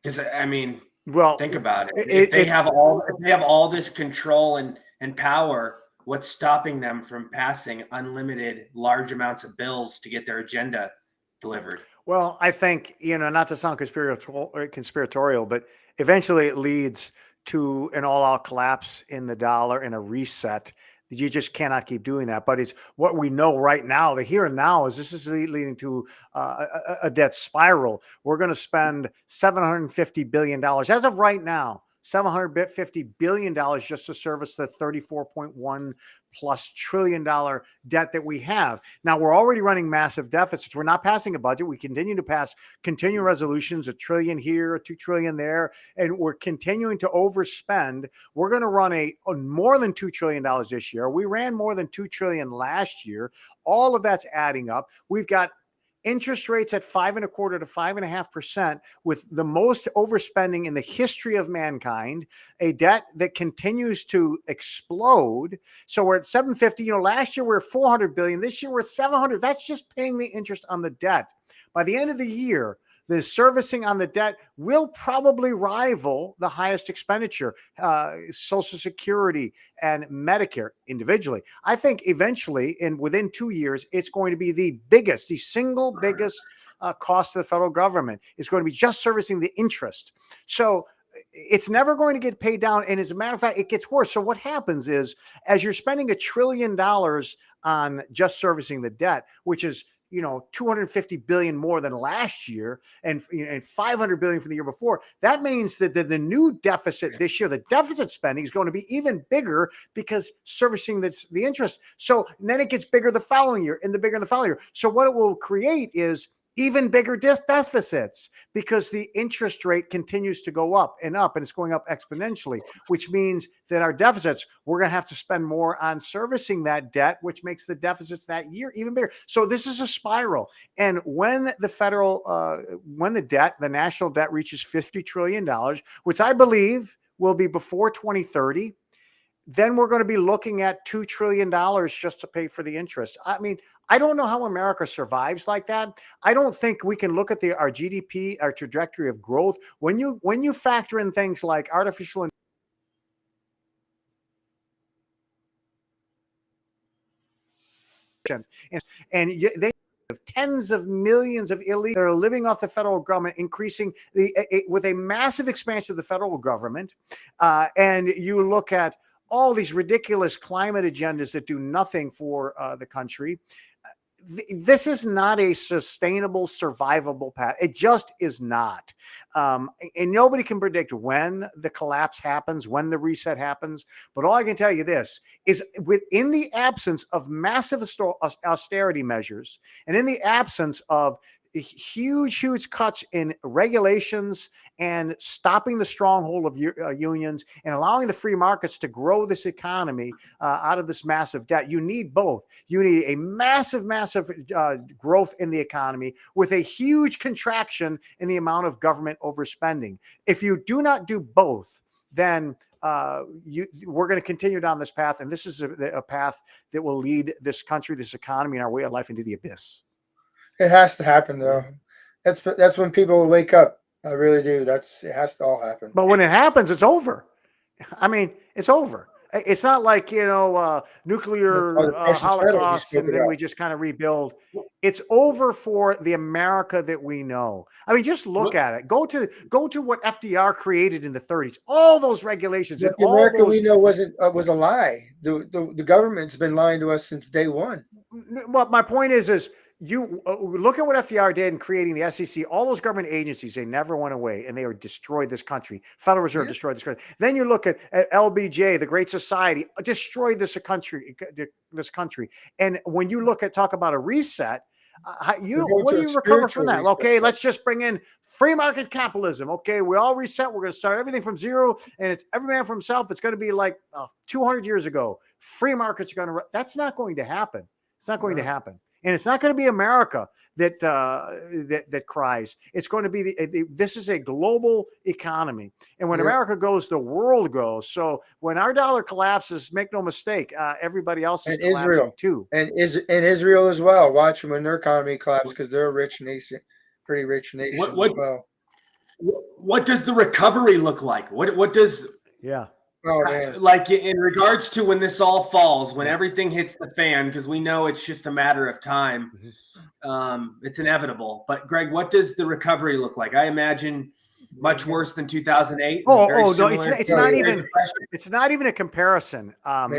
Because I mean, well, think about it. If they have all this control and power, what's stopping them from passing unlimited large amounts of bills to get their agenda delivered? Well, I think, not to sound conspiratorial, but eventually it leads to an all-out collapse in the dollar and a reset. You just cannot keep doing that. But it's what we know right now. The here and now is this is leading to a debt spiral. We're going to spend $750 billion as of right now. $750 billion just to service the 34.1 plus trillion dollar debt that we have. Now we're already running massive deficits. We're not passing a budget. We continue to pass continuing resolutions, $1 trillion here, $2 trillion there, and we're continuing to overspend. We're going to run a more than $2 trillion this year. We ran more than $2 trillion last year. All of that's adding up. We've got interest rates at 5.25% to 5.5%, with the most overspending in the history of mankind, a debt that continues to explode. So we're at 750. Last year we we're 400 billion. This year we're at 700. That's just paying the interest on the debt. By the end of the year, the servicing on the debt will probably rival the highest expenditure, Social Security and Medicare individually. I think eventually, within 2 years, it's going to be the single biggest cost to the federal government is going to be just servicing the interest. So it's never going to get paid down. And as a matter of fact, it gets worse. So what happens is, as you're spending $1 trillion on just servicing the debt, which is 250 billion more than last year, and 500 billion from the year before. That means that the new deficit this year, the deficit spending is going to be even bigger because servicing the interest. So then it gets bigger the following year and the bigger the following year. So what it will create is even bigger deficits because the interest rate continues to go up, and it's going up exponentially, which means that our deficits, we're going to have to spend more on servicing that debt, which makes the deficits that year even bigger. So this is a spiral. And when the national debt reaches $50 trillion, which I believe will be before 2030, then we're going to be looking at $2 trillion just to pay for the interest. I mean, I don't know how America survives like that. I don't think we can look at our GDP, our trajectory of growth. When you factor in things like artificial intelligence, they have tens of millions of illegals that are living off the federal government, increasing with a massive expansion of the federal government. And you look at all these ridiculous climate agendas that do nothing for the country. This is not a sustainable, survivable path. It just is not. And nobody can predict when the collapse happens, when the reset happens. But all I can tell you this is, within the absence of massive austerity measures, and in the absence of huge cuts in regulations and stopping the stronghold of unions and allowing the free markets to grow this economy out of this massive debt, you need both. You need a massive growth in the economy with a huge contraction in the amount of government overspending. If you do not do both, then we're going to continue down this path. And this is a path that will lead this country, this economy, and our way of life into the abyss. It has to happen, though. That's when people will wake up. I really do. It has to all happen. But when it happens, it's over. I mean, it's over. It's not like, nuclear holocaust and then we just kind of rebuild. It's over for the America that we know. I mean, just look at it. Go to what FDR created in the 30s. All those regulations. The America we know was a lie. The government's been lying to us since day one. Well, my point is you look at what FDR did in creating the SEC, all those government agencies, they never went away and they destroyed this country. Federal Reserve destroyed this country. Then you look at LBJ, the Great Society, destroyed this country. And when you talk about a reset, what do you recover from that? Okay, let's just bring in free market capitalism. Okay, we all reset. We're going to start everything from zero, and it's every man for himself. It's going to be like 200 years ago. Free markets are going to. That's not going to happen. It's not going to happen. And it's not going to be America that cries. It's going to be this is a global economy, and when America goes, the world goes. So when our dollar collapses, make no mistake, everybody else is collapsing Israel too, and Israel as well. Watch when their economy collapses because they're a rich nation, pretty rich nation as well. What does the recovery look like? What does Oh, man. Like in regards to when this all falls, when everything hits the fan, because we know it's just a matter of time. It's inevitable. But Greg, what does the recovery look like? I imagine much worse than 2008. No, it's not even a comparison.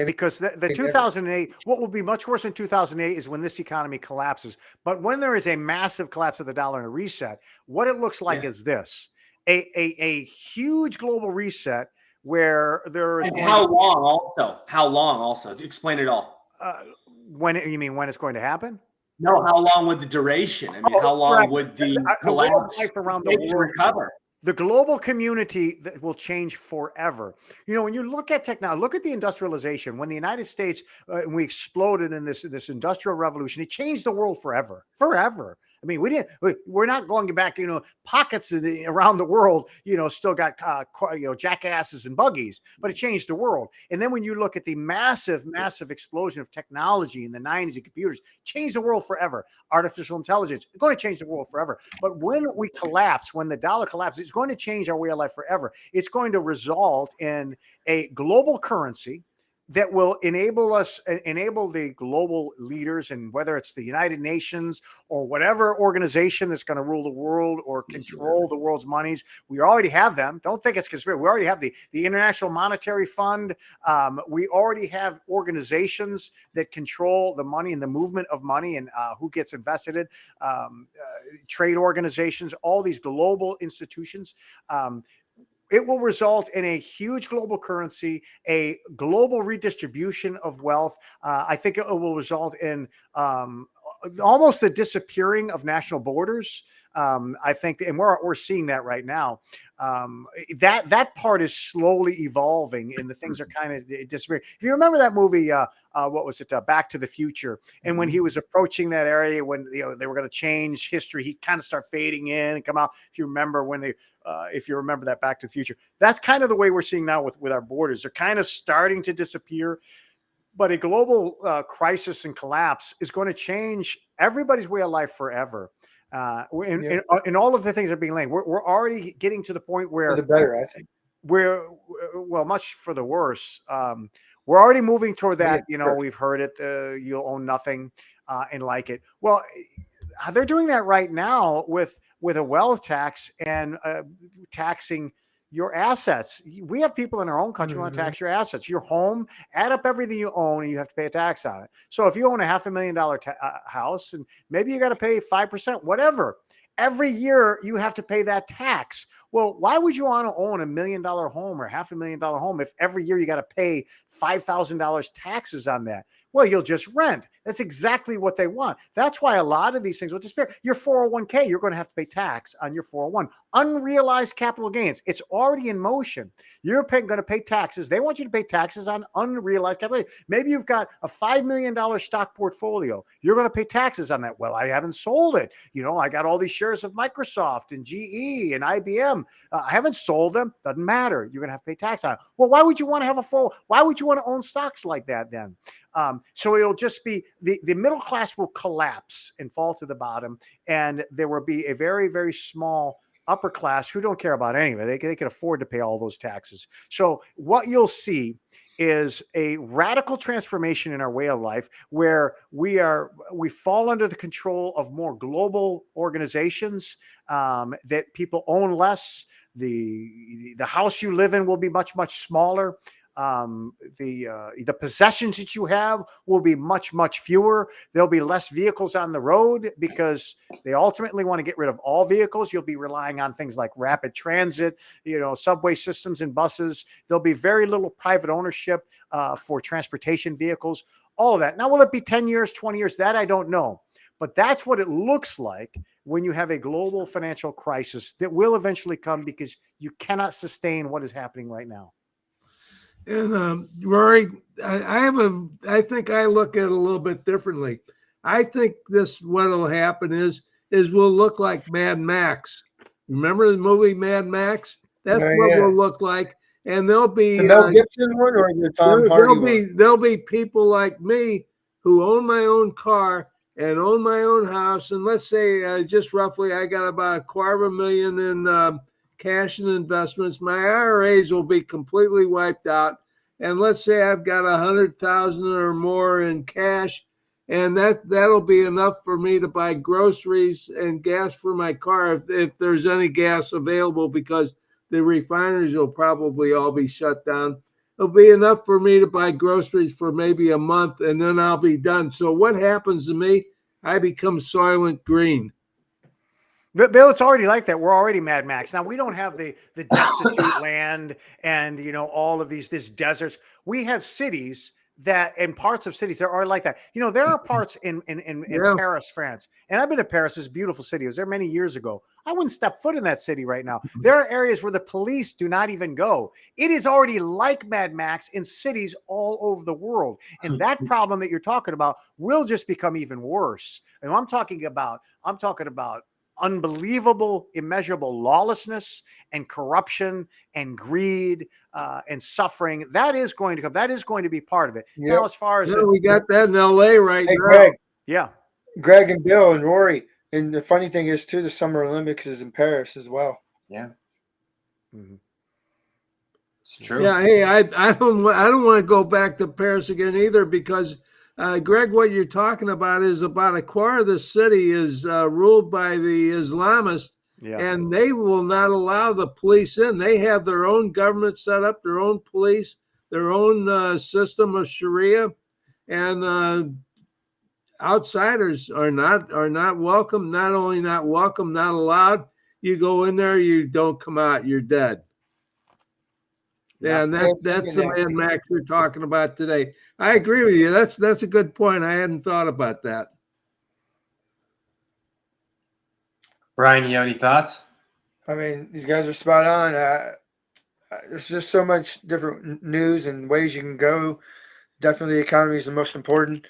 Because the 2008, what will be much worse than 2008 is when this economy collapses. But when there is a massive collapse of the dollar and a reset, what it looks like is this: a huge global reset where there is And going how to, long also? How long also? To explain it all. you mean when it's going to happen? No, how long would the duration? I mean, Oh, how it's long forever. would the The way of collapse life around the take to world, recover? the global community that will change forever. You know, when you look at technology, look at the industrialization. When the United States, we exploded in this industrial revolution, it changed the world forever, forever. I mean, we're not going back, you know, pockets around the world, you know, still got, jackasses and buggies, but it changed the world. And then when you look at the massive explosion of technology in the 90s and computers, changed the world forever. Artificial intelligence, it's going to change the world forever. But when we collapse, when the dollar collapses, it's going to change our way of life forever. It's going to result in a global currency that will enable the global leaders, and whether it's the United Nations or whatever organization that's going to rule the world or control the world's monies. We already have them. Don't think it's conspiracy. We already have the International Monetary Fund. We already have organizations that control the money and the movement of money, and who gets invested in, trade organizations, all these global institutions. It will result in a huge global currency, a global redistribution of wealth. I think it will result in almost the disappearing of national borders. I think, and we're seeing that right now. That part is slowly evolving, and the things are kind of disappearing. If you remember that movie, what was it? Back to the Future. And when he was approaching that area, when they were going to change history, he kind of start fading in and come out. If you remember if you remember that Back to the Future, that's kind of the way we're seeing now with our borders. They're kind of starting to disappear. But a global crisis and collapse is going to change everybody's way of life forever. And all of the things that are being laid, we're already getting to the point where, For the better, I think. well, much for the worse. We're already moving toward that. Yeah, You know, sure. we've heard it. You'll own nothing and like it. Well, they're doing that right now with a wealth tax and taxing your assets. We have people in our own country who want to tax your assets, your home, add up everything you own, and you have to pay a tax on it. So if you own a $500,000 house, and maybe you got to pay 5%, whatever, every year you have to pay that tax. Well, why would you want to own $1 million home or $500,000 home if every year you got to pay $5,000 taxes on that? Well, you'll just rent. That's exactly what they want. That's why a lot of these things will disappear. Your 401k, you're going to have to pay tax on your 401. Unrealized capital gains, it's already in motion. You're going to pay taxes. They want you to pay taxes on unrealized capital gains. Maybe you've got a $5 million stock portfolio. You're going to pay taxes on that. Well, I haven't sold it. You know, I got all these shares of Microsoft and GE and IBM. I haven't sold them. Doesn't matter. You're going to have to pay tax on it. Well, why would you want to have why would you want to own stocks like that then? So it'll just be the middle class will collapse and fall to the bottom, and there will be a very, very small upper class who don't care about any of it. They can afford to pay all those taxes. So what you'll see is a radical transformation in our way of life, where we fall under the control of more global organizations, that people own less. The house you live in will be much, much smaller. The possessions that you have will be much, much fewer. There'll be less vehicles on the road because they ultimately want to get rid of all vehicles. You'll be relying on things like rapid transit, subway systems and buses. There'll be very little private ownership for transportation vehicles, all of that. Now, will it be 10 years, 20 years? That I don't know. But that's what it looks like when you have a global financial crisis that will eventually come, because you cannot sustain what is happening right now. And Rory, I think I look at it a little bit differently. I think what'll happen is we'll look like Mad Max. Remember the movie Mad Max? That's what we'll look like. And there'll be the Mel Gibson one or the Tom Hardy one? There'll be people like me who own my own car and own my own house. And let's say just roughly, I got about $250,000 in cash and investments. My IRAs will be completely wiped out. And let's say I've got 100,000 or more in cash, and that'll be enough for me to buy groceries and gas for my car if there's any gas available, because the refineries will probably all be shut down. It'll be enough for me to buy groceries for maybe a month, and then I'll be done. So what happens to me? I become Soylent Green. But Bill, it's already like that. We're already Mad Max. Now we don't have the destitute land and all of these deserts. We have cities that and parts of cities that are like that. There are parts in Yeah. Paris, France, and I've been to Paris. It's a beautiful city. I was there many years ago. I wouldn't step foot in that city right now. There are areas where the police do not even go. It is already like Mad Max in cities all over the world, and that problem that you're talking about will just become even worse. And I'm talking about unbelievable, immeasurable lawlessness and corruption and greed and suffering. That is going to come. That is going to be part of it. Yep. Now, as far as We got that in LA right Hey, now. Greg and Bill and Rory. And the funny thing is, too, the Summer Olympics is in Paris as well. Yeah. Mhm. It's true. Yeah, hey, I don't want to go back to Paris again either, because Greg, what you're talking about is about a quarter of the city is ruled by the Islamists, and they will not allow the police in. They have their own government set up, their own police, their own system of Sharia, and outsiders are not welcome. Not only not welcome, not allowed. You go in there, you don't come out, you're dead. Yeah, and that's the Mad Max we're talking about today. I agree with you. That's a good point. I hadn't thought about that. Brian, you have any thoughts? I mean, these guys are spot on. There's just so much different news and ways you can go. Definitely, the economy is the most important.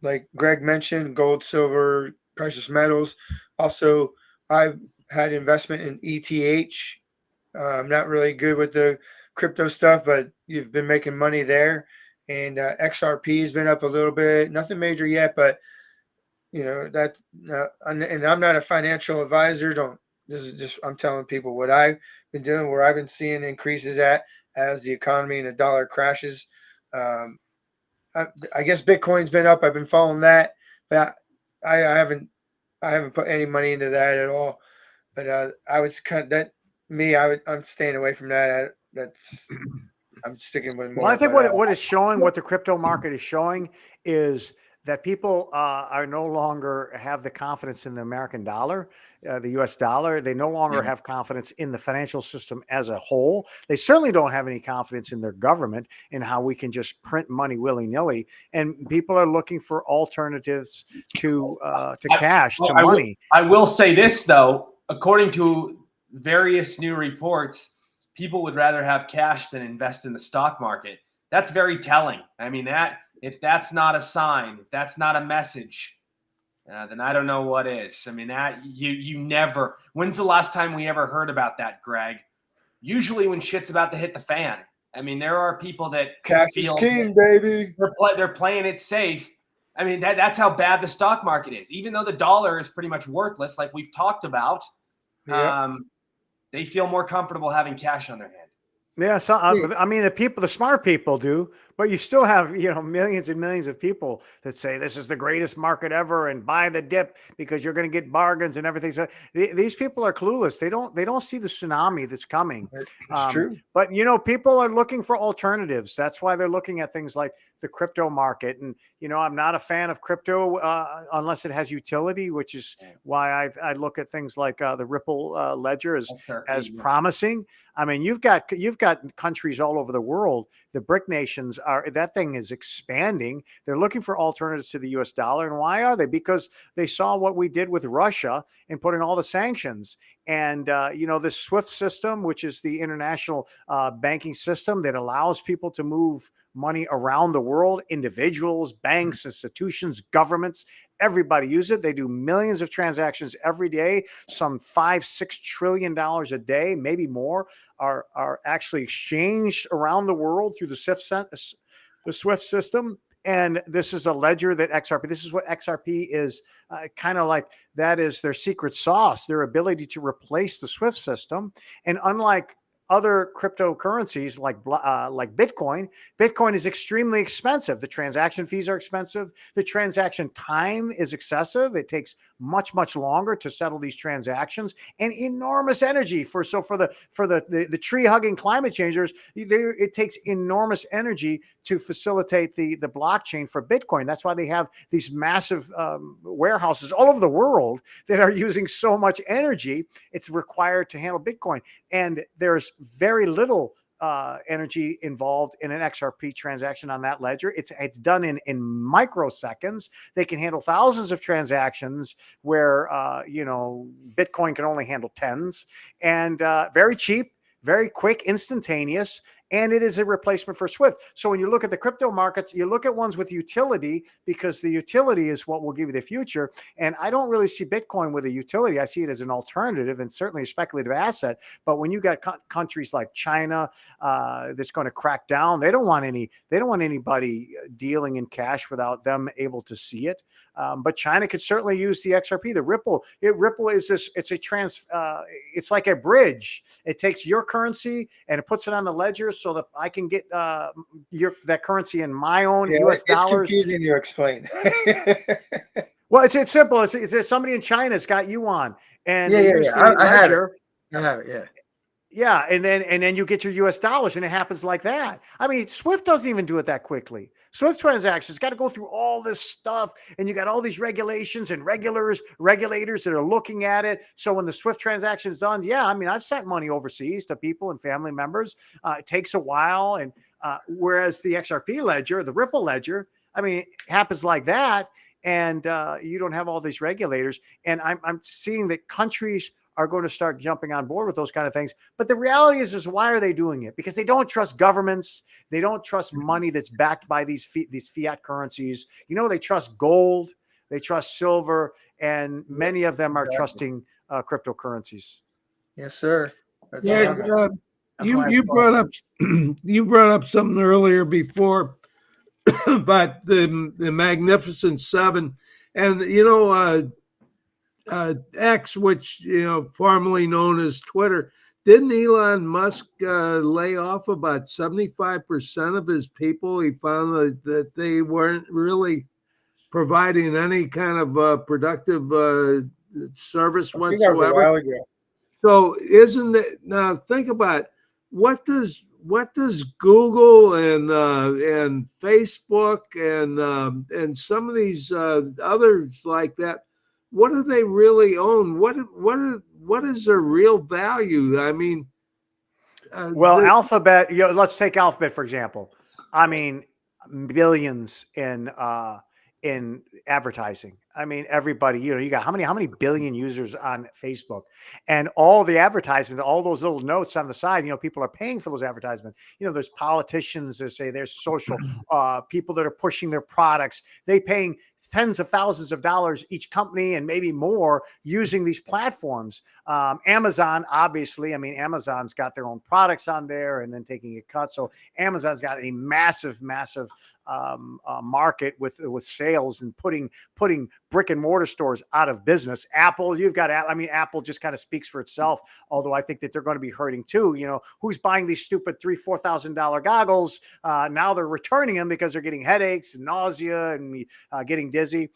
Like Greg mentioned, gold, silver, precious metals. Also, I had investment in ETH. I'm not really good with the crypto stuff, but you've been making money there. And XRP has been up a little bit. Nothing major yet, but that. And I'm not a financial advisor. This is just I'm telling people what I've been doing, where I've been seeing increases at as the economy and the dollar crashes. I guess Bitcoin's been up. I've been following that, but I haven't put any money into that at all. But I was I'm staying away from that. I'm sticking with more. Well, I think what is showing, what the crypto market is showing, is that people are no longer have the confidence in the American dollar, the US dollar. They no longer have confidence in the financial system as a whole. They certainly don't have any confidence in their government and how we can just print money willy-nilly. And people are looking for alternatives to cash, to money. I will say this, though, according to various new reports, people would rather have cash than invest in the stock market. That's very telling. I mean, if that's not a sign, if that's not a message, then I don't know what is. I mean, that you never. When's the last time we ever heard about that, Greg? Usually when shit's about to hit the fan. I mean, there are people that cash is king, baby. They're playing it safe. I mean, that's how bad the stock market is. Even though the dollar is pretty much worthless, like we've talked about, they feel more comfortable having cash on their hand. Yeah, so I mean, the smart people do, but you still have millions and millions of people that say this is the greatest market ever and buy the dip because you're going to get bargains and everything. So these people are clueless. They don't see the tsunami that's coming. It's true. But people are looking for alternatives. That's why they're looking at things like the crypto market. And I'm not a fan of crypto unless it has utility, which is why I look at things like the Ripple ledger as promising. I mean, you've got countries all over the world. The BRIC nations that thing is expanding. They're looking for alternatives to the US dollar. And why are they? Because they saw what we did with Russia in putting all the sanctions. And, the SWIFT system, which is the international banking system that allows people to move money around the world, individuals, banks, institutions, governments, everybody use it. They do millions of transactions every day. Some $5-6 trillion a day, maybe more, are actually exchanged around the world through the SWIFT system. And this is a ledger that XRP, this is what XRP is kind of like. That is their secret sauce, their ability to replace the SWIFT system. And unlike other cryptocurrencies like Bitcoin is extremely expensive. The transaction fees are expensive. The transaction time is excessive. It takes much, much longer to settle these transactions, and enormous energy for the tree hugging climate changers. It takes enormous energy to facilitate the blockchain for Bitcoin. That's why they have these massive warehouses all over the world that are using so much energy. It's required to handle Bitcoin. And there's very little energy involved in an XRP transaction on that ledger. It's done in microseconds. They can handle thousands of transactions where Bitcoin can only handle tens, and very cheap, very quick, instantaneous, and it is a replacement for Swift. So when you look at the crypto markets, you look at ones with utility, because the utility is what will give you the future. And I don't really see Bitcoin with a utility. I see it as an alternative and certainly a speculative asset. But when you got countries like China that's going to crack down, they don't want anybody dealing in cash without them able to see it. But China could certainly use the XRP. The Ripple is this. It's like a bridge. It takes your currency and it puts it on the ledger so that I can get that currency in my own U.S. dollars. It's confusing to explain. Well, it's simple. It's somebody in China's got yuan, and they use the I have it. ledger. I have it. Yeah. Yeah, and then you get your U.S. dollars, and it happens like that. I mean, Swift doesn't even do it that quickly. Swift transactions got to go through all this stuff, and you got all these regulations and regulators that are looking at it. So when the Swift transaction is done, yeah, I mean, I've sent money overseas to people and family members. It takes a while, and whereas the XRP ledger, the Ripple ledger, I mean, it happens like that, and you don't have all these regulators. And I'm seeing that countries are going to start jumping on board with those kind of things. But the reality is why are they doing it? Because they don't trust governments. They don't trust money that's backed by these fiat currencies. They trust gold, they trust silver, and many of them are trusting cryptocurrencies. Yes, sir. That's you brought up something earlier before about the Magnificent Seven, and X, which formerly known as Twitter, didn't Elon Musk lay off about 75% of his people? He found that they weren't really providing any kind of productive service whatsoever. A while ago. So isn't it, now think about it, what does Google and Facebook and some of these others like that, what do they really own? What is their real value? I mean, Alphabet. Let's take Alphabet for example. I mean, billions in advertising. I mean, everybody. You got how many billion users on Facebook, and all the advertisements, all those little notes on the side. People are paying for those advertisements. There's politicians that say there's social people that are pushing their products. They paying tens of thousands of dollars each company and maybe more using these platforms. Amazon, obviously, I mean, Amazon's got their own products on there and then taking a cut. So Amazon's got a massive market with sales and putting brick and mortar stores out of business. Apple, Apple just kind of speaks for itself. Although I think that they're going to be hurting too. Who's buying these stupid $3,000-$4,000 goggles? Now they're returning them because they're getting headaches and nausea and getting dizzy.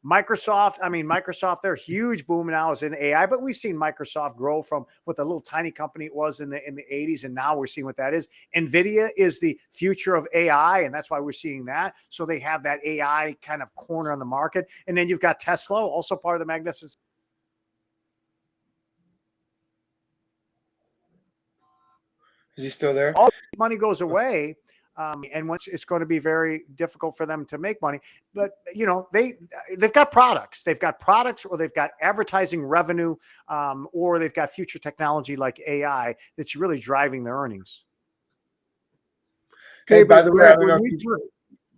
Microsoft, their huge boom now is in AI, but we've seen Microsoft grow from what the little tiny company it was in the 80s, and now we're seeing what that is. NVIDIA is the future of AI, and that's why we're seeing that. So they have that AI kind of corner on the market. And then you've got Tesla, also part of the Magnificent. Is he still there? All money goes away. And once it's going to be very difficult for them to make money, but they've got products, or they've got advertising revenue, or they've got future technology like AI that's really driving their earnings. Hey, by the way,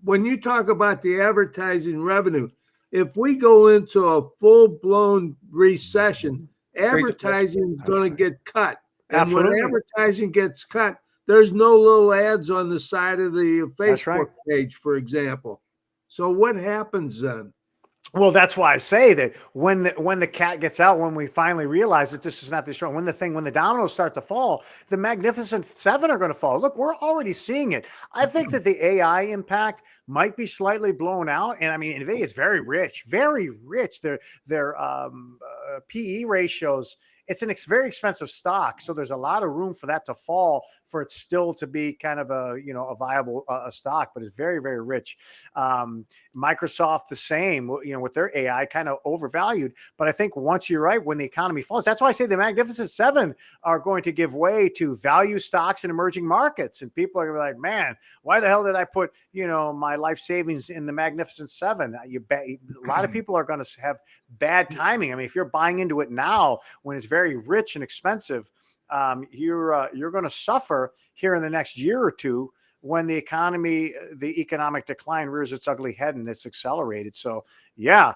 when you talk about the advertising revenue, if we go into a full-blown recession, advertising is going to get cut. And Absolutely. when advertising gets cut, there's no little ads on the side of the Facebook page, for example. So what happens then? Well, that's why I say that when the cat gets out, when we finally realize that this is not this strong, when the dominoes start to fall, the Magnificent Seven are going to fall. Look, we're already seeing it. I think that the AI impact might be slightly blown out. And I mean, NVIDIA is very rich, very rich. Their PE ratios it's very expensive stock. So there's a lot of room for that to fall, for it still to be kind of a, a viable stock, but it's very, very rich. Microsoft, the same, with their AI, kind of overvalued. But I think once, you're right, when the economy falls, that's why I say the Magnificent Seven are going to give way to value stocks in emerging markets. And people are going to be like, man, why the hell did I put, my life savings in the Magnificent Seven? You bet a lot of people are going to have bad timing. I mean, if you're buying into it now when it's very rich and expensive, you're going to suffer here in the next year or two when the economic decline rears its ugly head and it's accelerated. So yeah,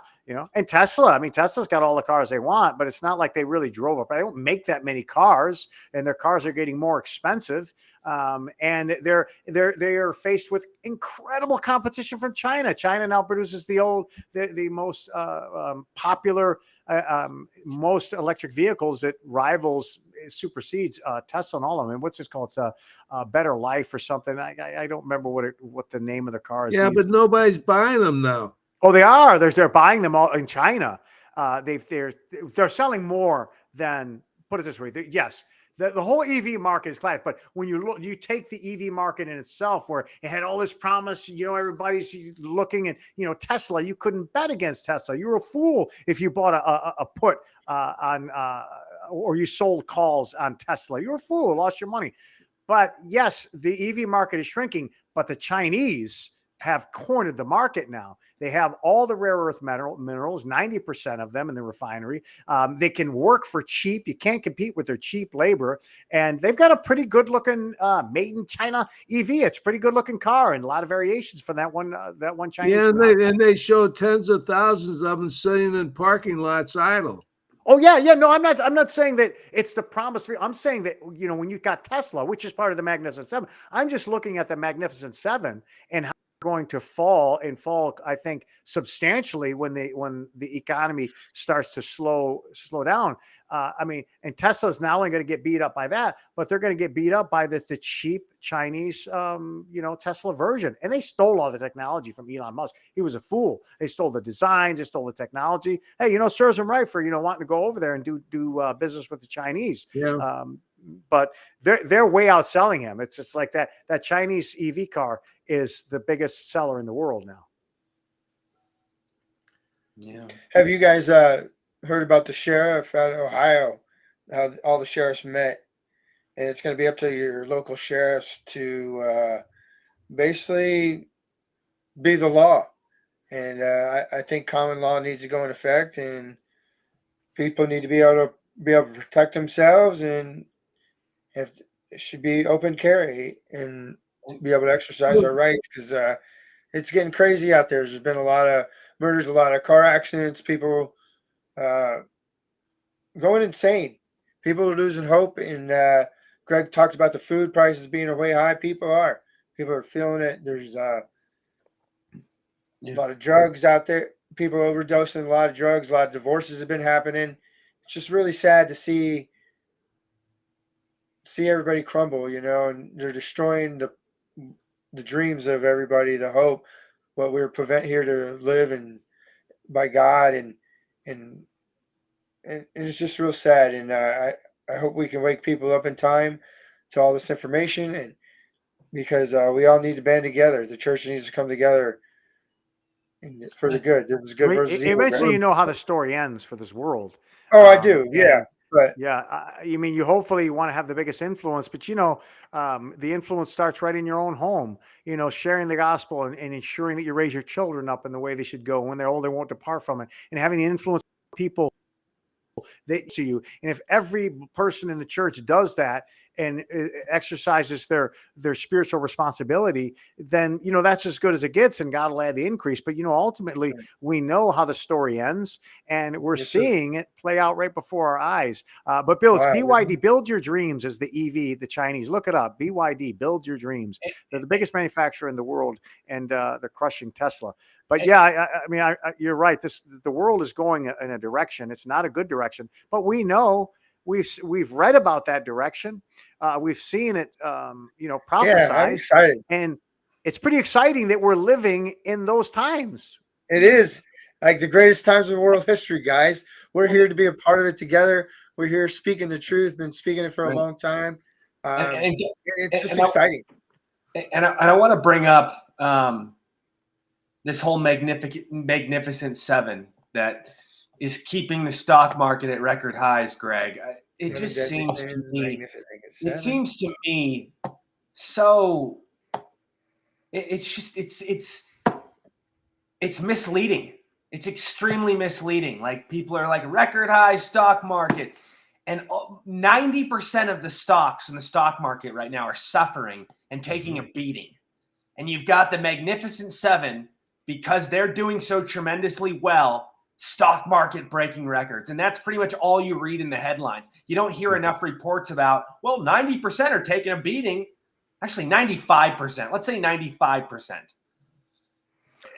and Tesla, I mean, Tesla's got all the cars they want, but it's not like they really drove up. They don't make that many cars, and their cars are getting more expensive. And they are faced with incredible competition from China. China now produces the most popular, most electric vehicles that supersedes Tesla and all of them. And what's this called? It's a Better Life or something. I don't remember what the name of the car is. Yeah, but nobody's buying them now. Oh, they are. They're buying them all in China. They're selling more than, put it this way. Yes, the whole EV market is collapsed. But when you take the EV market in itself, where it had all this promise, everybody's looking at, Tesla. You couldn't bet against Tesla. You were a fool if you bought a put on or you sold calls on Tesla. You're a fool. Lost your money. But yes, the EV market is shrinking. But the Chinese have cornered the market now. They have all the rare earth minerals, 90% of them in the refinery. They can work for cheap. You can't compete with their cheap labor. And they've got a pretty good looking made in China EV. It's a pretty good looking car, and a lot of variations from that one Chinese. Yeah, and they showed tens of thousands of them sitting in parking lots idle. Oh yeah. No, I'm not saying that it's the promise. I'm saying that, when you've got Tesla, which is part of the Magnificent Seven, I'm just looking at the Magnificent Seven and how going to fall, I think, substantially when the economy starts to slow down. I mean, and Tesla's not only going to get beat up by that, but they're going to get beat up by the cheap Chinese, Tesla version. And they stole all the technology from Elon Musk. He was a fool. They stole the designs, they stole the technology. Hey, serves them right for wanting to go over there and do business with the Chinese. Yeah. But they're way outselling him. It's just like that Chinese EV car is the biggest seller in the world now. Yeah. Have you guys heard about the sheriff out of Ohio? How all the sheriffs met, and it's going to be up to your local sheriffs to basically be the law. And I think common law needs to go in effect, and people need to be able to protect themselves, and if it should be open carry and be able to exercise our rights, because it's getting crazy out there. There's been a lot of murders, a lot of car accidents, people going insane. People are losing hope. And Greg talked about the food prices being way high. People are feeling it. There's a lot of drugs out there. People overdosing a lot of drugs. A lot of divorces have been happening. It's just really sad to see everybody crumble, and they're destroying the dreams of everybody, the hope, what we were prevent here to live and by God, and it's just real sad. And I hope we can wake people up in time to all this information, and because we all need to band together. The church needs to come together and for the good. This is good versus evil. Eventually, how the story ends for this world. Oh, I do. Yeah. But yeah, you mean, you hopefully want to have the biggest influence, but the influence starts right in your own home. Sharing the gospel and ensuring that you raise your children up in the way they should go. When they're old, they won't depart from it, and having the influence people to you. And if every person in the church does that and exercises their spiritual responsibility, then that's as good as it gets, and God will add the increase. But ultimately, we know how the story ends, and we're seeing it play out right before our eyes. But Bill, it's BYD. Build Your Dreams is the EV. The Chinese, look it up. BYD, Build Your Dreams. They're the biggest manufacturer in the world, and they're crushing Tesla. But yeah, I mean, you're right. The world is going in a direction. It's not a good direction, but we know we've read about that direction. We've seen it, prophesized. Yeah, I'm excited. And it's pretty exciting that we're living in those times. It is like the greatest times in world history, guys. We're here to be a part of it together. we're here speaking the truth. Been speaking it for a Right. long time. And It's just and exciting. I want to bring up this whole magnificent seven that is keeping the stock market at record highs, Greg. It Seven just deadly seems to sins, me. magnificent It seven. seems to me so. It's misleading. It's extremely misleading. Like people are like record high stock market, and 90% of the stocks in the stock market right now are suffering and taking a beating. And you've got the Magnificent Seven, because they're doing so tremendously well, stock market breaking records. And that's pretty much all you read in the headlines. You don't hear enough reports about, well, 90% are taking a beating. Actually, 95%. Let's say 95%.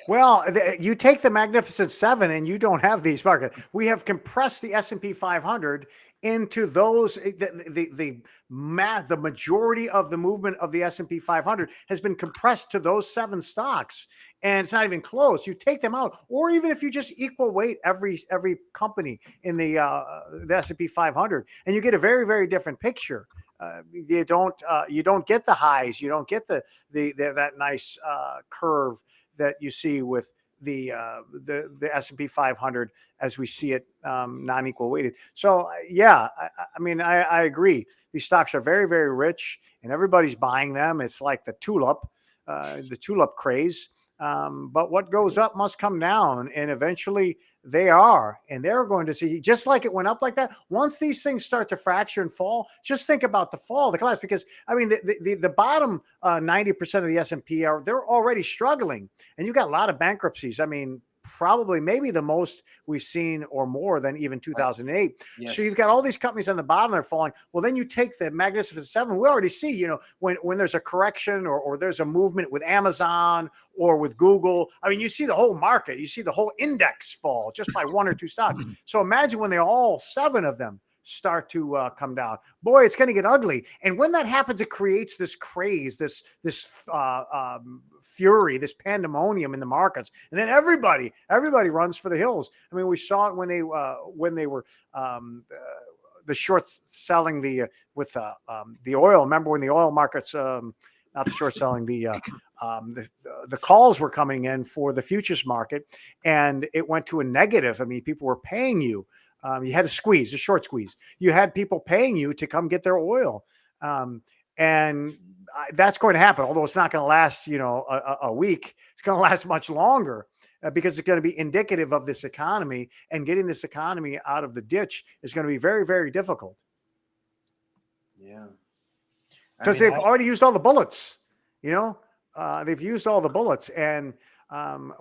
Well, you take the Magnificent Seven and you don't have these markets. We have compressed the S&P 500 into those, the majority of the movement of the S&P 500 has been compressed to those 7 stocks. And it's not even close. You take them out, or even if you just equal weight every company in the S&P 500, and you get a very, very different picture. You don't get the highs. You don't get that nice curve that you see with the S&P 500 as we see it non-equal weighted. So yeah, I mean, I agree. These stocks are very, very rich, and everybody's buying them. It's like the tulip craze. But what goes up must come down, and eventually they are, and they're going to see, just like it went up like that. Once these things start to fracture and fall, just think about the fall, the collapse, because I mean, the bottom 90% of the S&P they're already struggling, and you've got a lot of bankruptcies. I mean, probably maybe the most we've seen, or more than even 2008. Yes. So you've got all these companies on the bottom that are falling. Well, then you take the Magnificent Seven. We already see, when there's a correction or there's a movement with Amazon or with Google. I mean, you see the whole market, you see the whole index fall just by 1 or 2 stocks. So imagine when they all 7 of them start to come down. Boy, it's going to get ugly. And when that happens, it creates this craze, this fury, this pandemonium in the markets, and then everybody runs for the hills. I mean, we saw it when they were the short selling with the oil. Remember when the oil markets, not the short selling, the calls were coming in for the futures market, and it went to a negative. I mean, people were paying you. You had a short squeeze. You had people paying you to come get their oil. And that's going to happen, although it's not going to last, a week. It's going to last much longer because it's going to be indicative of this economy, and getting this economy out of the ditch is going to be very, very difficult. Yeah. Because they've already used all the bullets, they've used all the bullets, and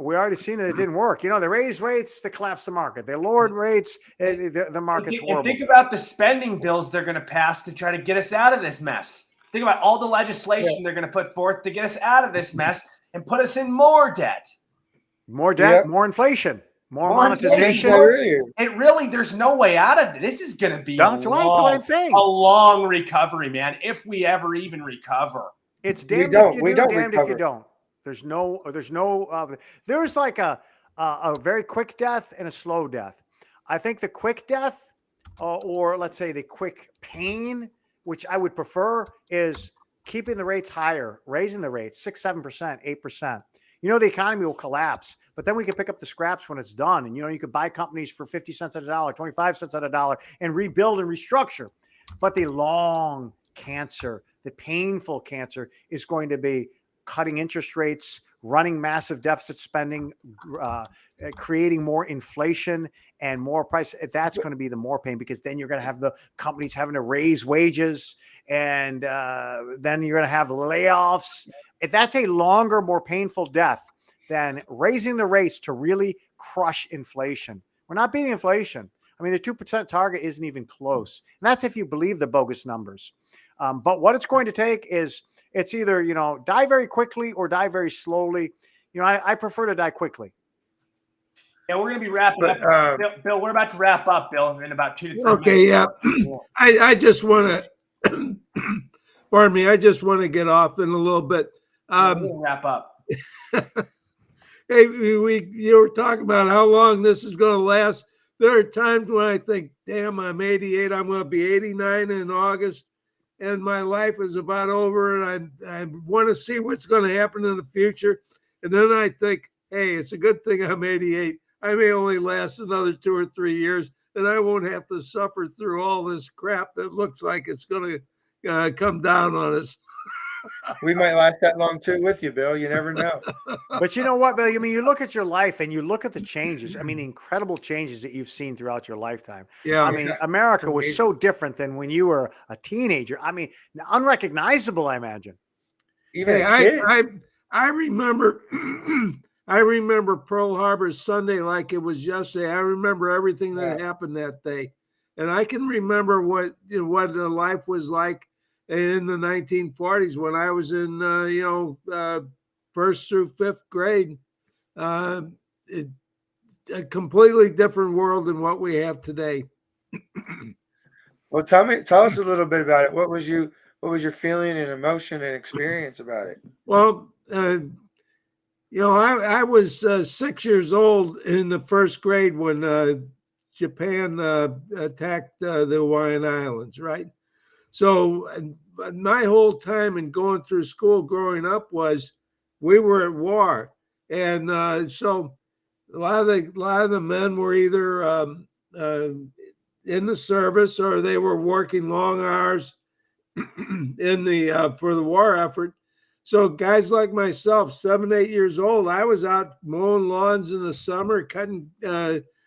we already seen that it didn't work. They raised rates to collapse the market. They lowered rates. The market's horrible. Think about the spending bills they're going to pass to try to get us out of this mess. Think about all the legislation they're going to put forth to get us out of this mess and put us in more debt. More debt, more inflation, more monetization. There's no way out of it. This is going to be that's what I'm saying. A long recovery, man, if we ever even recover. It's damned if you do, damned if you don't. There's like a very quick death and a slow death. I think the quick death, or let's say the quick pain, which I would prefer, is keeping the rates higher, raising the rates 6%, 7%, 8%. The economy will collapse, but then we can pick up the scraps when it's done. And, you could buy companies for 50 cents on a dollar, 25 cents on a dollar, and rebuild and restructure. But the long cancer, the painful cancer, is going to be cutting interest rates, running massive deficit spending, creating more inflation and more price. That's going to be the more pain, because then you're going to have the companies having to raise wages, and then you're going to have layoffs. That's a longer, more painful death than raising the rates to really crush inflation. We're not beating inflation. I mean, the 2% target isn't even close. And that's if you believe the bogus numbers. But what it's going to take is, it's either, die very quickly or die very slowly. I prefer to die quickly. Yeah, we're going to be wrapping up. Bill, we're about to wrap up, Bill, in about 2 to 3 minutes. Okay, yeah. I just want to, pardon me, I just want to get off in a little bit. We'll wrap up. Hey, you were talking about how long this is going to last. There are times when I think, damn, I'm 88. I'm going to be 89 in August, and my life is about over, and I want to see what's going to happen in the future. And then I think, hey, it's a good thing I'm 88. I may only last another 2 or 3 years, and I won't have to suffer through all this crap that looks like it's going to come down on us. We might last that long too with you, Bill. You never know. But you know what, Bill? I mean, you look at your life and you look at the changes. I mean, the incredible changes that you've seen throughout your lifetime. Yeah. I mean, America was amazing. so different than when you were a teenager. I mean, unrecognizable, I imagine. Even Hey, a kid. I remember I remember Pearl Harbor Sunday like it was yesterday. I remember everything that happened that day, and I can remember what the life was like in the 1940s when I was in first through fifth grade. A completely different world than what we have today. Well, tell us a little bit about it. What was your feeling and emotion and experience about it? Well, I was 6 years old in the first grade when Japan attacked the Hawaiian Islands, right? So my whole time in going through school growing up was we were at war. And so a lot of the men were either in the service or they were working long hours in the for the war effort. So guys like myself, 7, 8 years old, I was out mowing lawns in the summer,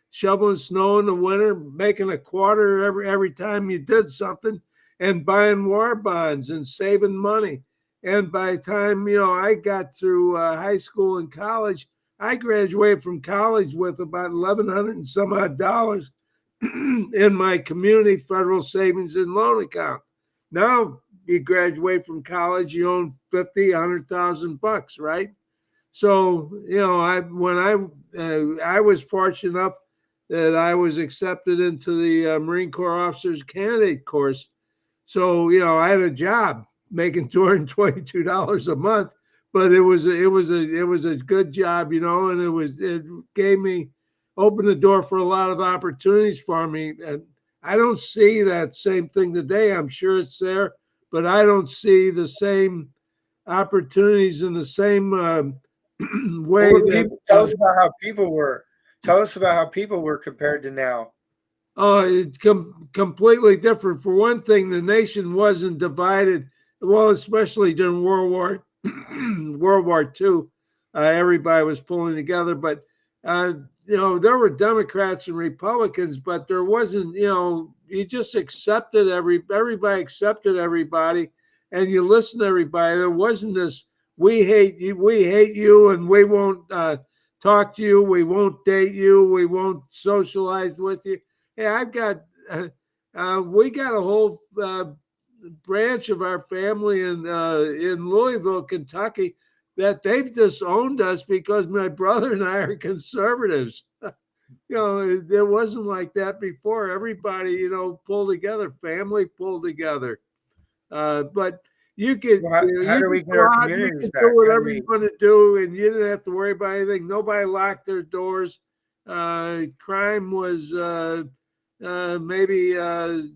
shoveling snow in the winter, making a quarter every time you did something, and buying war bonds and saving money. And by the time I got through high school and college, I graduated from college with about $1,100 and some odd dollars in my community federal savings and loan account. Now you graduate from college, you own $50,000-$100,000, right? So I was fortunate enough that I was accepted into the Marine Corps Officers Candidate course. So I had a job making $222 a month, but it was a good job, and it gave me opened the door for a lot of opportunities for me. And I don't see that same thing today. I'm sure it's there, but I don't see the same opportunities in the same way. Tell us about how people were. Tell us about how people were compared to now. Oh, it's completely different. For one thing, the nation wasn't divided. Well, especially during World War II, everybody was pulling together. But there were Democrats and Republicans, but there wasn't. You just accepted everybody accepted everybody, and you listened to everybody. There wasn't this we hate you, and we won't talk to you. We won't date you. We won't socialize with you. Hey, we got a whole branch of our family in Louisville, Kentucky, that they've disowned us because my brother and I are conservatives. It wasn't like that before. Everybody, pulled together, family pulled together. But you could, how do we get our communities back? do whatever you want to do, and you didn't have to worry about anything. Nobody locked their doors. Crime was maybe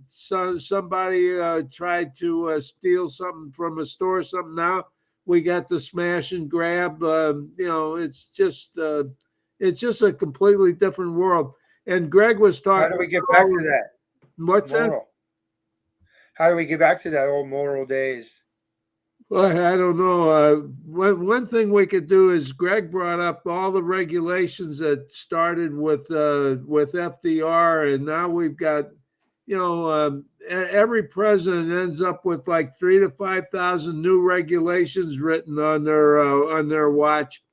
somebody tried to steal something from a store or something. Now we got the smash and grab. It's just a completely different world. And Greg was talking. How do we get back to that? What's moral? that? How do we get back to that old moral days? Well, I don't know. One thing we could do is Greg brought up all the regulations that started with FDR, and now we've got, every president ends up with like 3,000 to 5,000 new regulations written on their watch.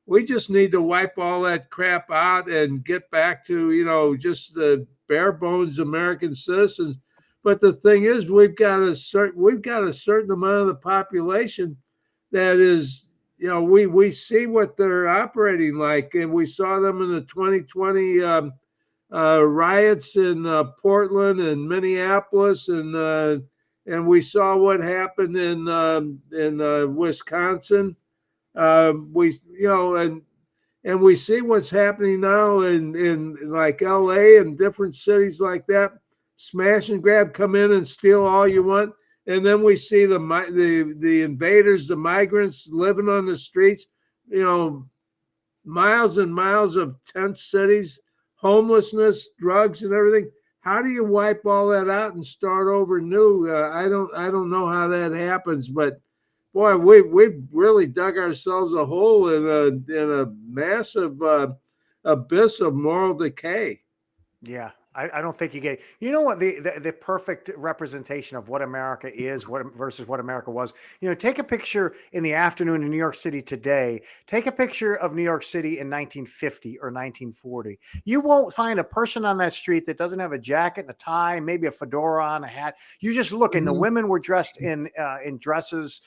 We just need to wipe all that crap out and get back to just the bare bones American citizens. But the thing is, we've got a certain amount of the population that is, we see what they're operating like, and we saw them in the 2020 riots in Portland and Minneapolis, and we saw what happened in Wisconsin. And And we see what's happening now in like LA and different cities like that. Smash and grab, come in and steal all you want. And then we see the invaders, the migrants living on the streets, miles and miles of tent cities, homelessness, drugs, and everything. How do you wipe all that out and start over new? I don't know how that happens, but boy, we've really dug ourselves a hole in a massive abyss of moral decay. Yeah, I don't think you get. You know what the perfect representation of what America is, what versus what America was. Take a picture in the afternoon in New York City today. Take a picture of New York City in 1950 or 1940. You won't find a person on that street that doesn't have a jacket and a tie, maybe a fedora on, a hat. You just look, and the women were dressed in dresses,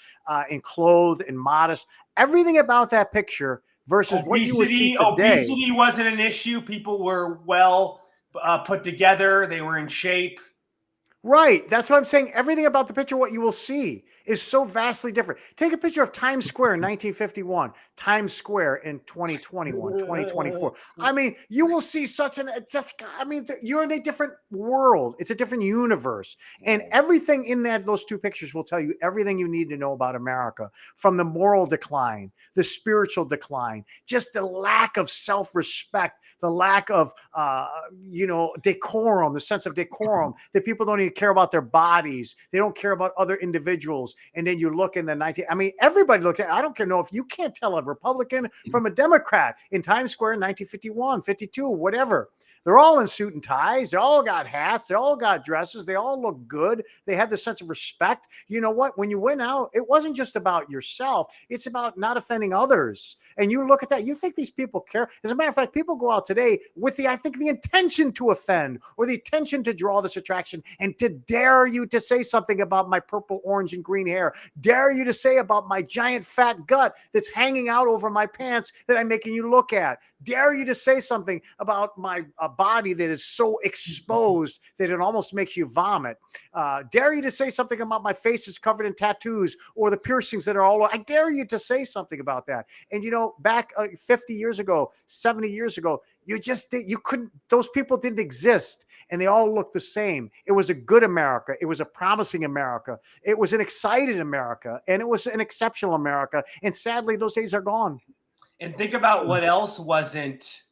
in clothes, and modest. Everything about that picture versus what you would see today. Obesity wasn't an issue. People were well put together. They were in shape. Right. That's what I'm saying. Everything about the picture, what you will see is so vastly different. Take a picture of Times Square in 1951, Times Square in 2021, 2024. I mean, you will see you're in a different world. It's a different universe. And everything in those two pictures will tell you everything you need to know about America, from the moral decline, the spiritual decline, just the lack of self-respect, the lack of, decorum, the sense of decorum, that people don't even care about their bodies. They don't care about other individuals. And then you look in the everybody looked at, I don't care, if you can't tell a Republican from a Democrat in Times Square in 1951, 52, whatever. They're all in suit and ties. They all got hats. They all got dresses. They all look good. They had the sense of respect. You know what? When you went out, it wasn't just about yourself. It's about not offending others. And you look at that, you think these people care. As a matter of fact, people go out today with the intention to offend, or the intention to draw this attraction, and to dare you to say something about my purple, orange, and green hair. Dare you to say about my giant fat gut that's hanging out over my pants that I'm making you look at. Dare you to say something about my body that is so exposed that it almost makes you vomit. Dare you to say something about my face is covered in tattoos, or the piercings that are all over. I dare you to say something about that. And back 50 years ago, 70 years ago, you couldn't, those people didn't exist, and they all looked the same. It was a good America. It was a promising America. It was an excited America, and it was an exceptional America. And sadly, those days are gone. And think about what else wasn't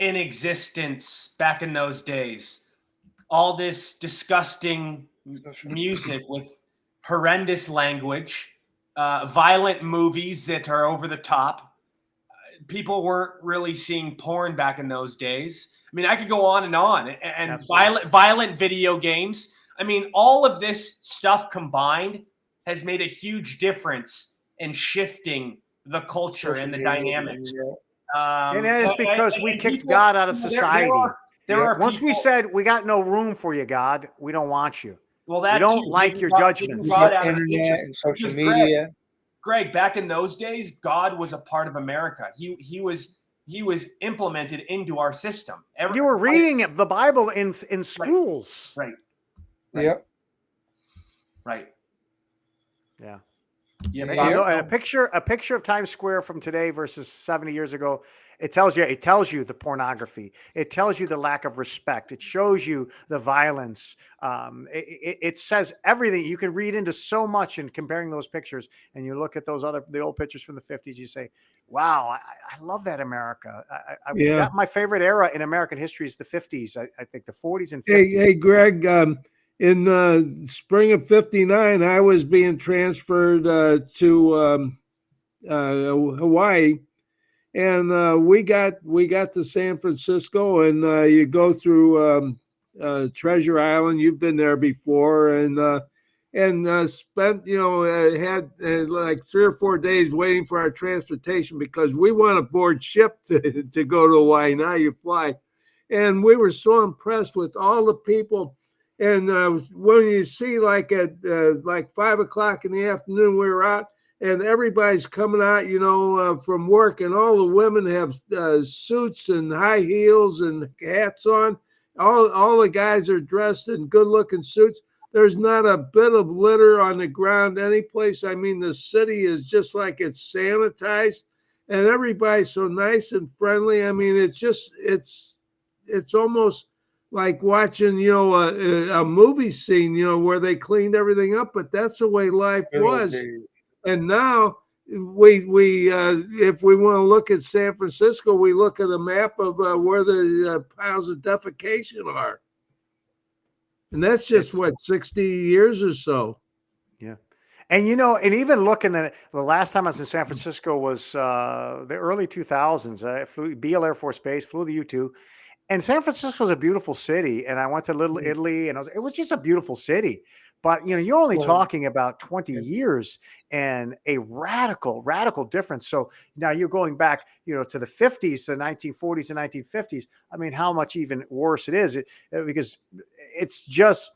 in existence back in those days. All this disgusting music with horrendous language, violent movies that are over the top. People weren't really seeing porn back in those days. I mean, I could go on and violent video games. I mean, all of this stuff combined has made a huge difference in shifting the culture and the dynamics. And that is because we kicked God out of society. Once we said, we got no room for you, God, we don't want you. Well, we don't like your judgments. Internet and social media. Greg, back in those days, God was a part of America. He was implemented into our system. You were reading the Bible in schools. Right. Yep. Right. Yeah. Yeah. And a picture of Times Square from today versus 70 years ago, it tells you the pornography. It tells you the lack of respect. It shows you the violence. It says everything. You can read into so much in comparing those pictures, and you look at the old pictures from the 50s. You say, "Wow, I love that America." My favorite era in American history is the 50s. I think the 40s and 50s. Hey, Greg. In spring of '59, I was being transferred to Hawaii, and we got to San Francisco, and you go through Treasure Island. You've been there before, and spent had like 3 or 4 days waiting for our transportation because we want to board ship to go to Hawaii. Now you fly, and we were so impressed with all the people. And when you see like at like 5 o'clock in the afternoon, we were out, and everybody's coming out, from work, and all the women have suits and high heels and hats on. All the guys are dressed in good-looking suits. There's not a bit of litter on the ground any place. I mean, the city is just like it's sanitized. and everybody's so nice and friendly. I mean, it's almost like watching, a movie scene, where they cleaned everything up, but that's the way life Good old was. days. And now we if we want to look at San Francisco, we look at a map of where the piles of defecation are. And that's just It's- what, 60 years or so. Yeah. And and even looking at the last time I was in San Francisco was the early 2000s. I flew Beale Air Force Base, flew the U-2, and San Francisco is a beautiful city. And I went to Little Italy, and it was just a beautiful city. But you're only Well, talking about 20 years and a radical difference. So now you're going back, to the 50s, to the 1940s and 1950s. I mean, how much even worse it is, because it's just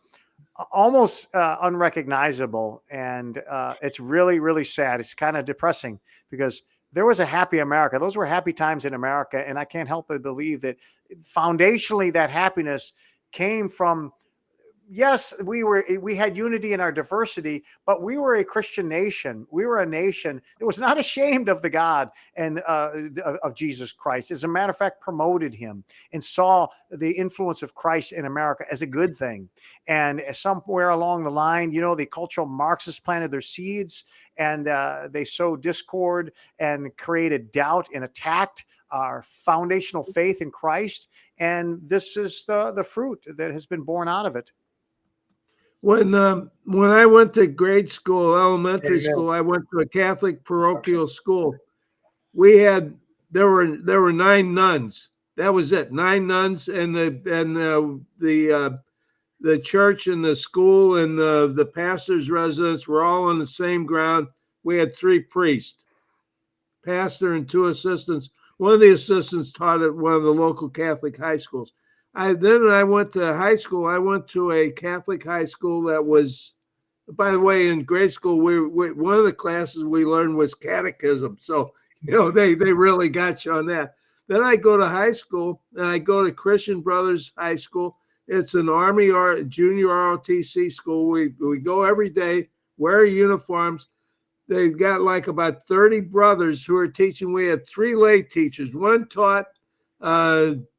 almost unrecognizable, and it's really sad. It's kind of depressing because there was a happy America. Those were happy times in America, and I can't help but believe that foundationally that happiness came from, yes, we had unity in our diversity, but we were a Christian nation. We were a nation that was not ashamed of the God and of Jesus Christ. As a matter of fact, promoted him and saw the influence of Christ in America as a good thing. And somewhere along the line, the cultural Marxists planted their seeds, and they sowed discord and created doubt and attacked our foundational faith in Christ. And this is the fruit that has been born out of it. When I went to grade school, elementary Amen. school, I went to a Catholic parochial school. There were 9 nuns. That was it, 9 nuns, and the church and the school and the pastor's residence were all on the same ground. We had 3 priests, pastor and 2 assistants. One of the assistants taught at one of the local Catholic high schools. Then I went to high school. I went to a Catholic high school that was, by the way, in grade school, we one of the classes we learned was catechism. So, they really got you on that. Then I go to high school, and I go to Christian Brothers High School. It's an Army or junior ROTC school. We go every day, wear uniforms. They've got like about 30 brothers who are teaching. We had 3 lay teachers. One taught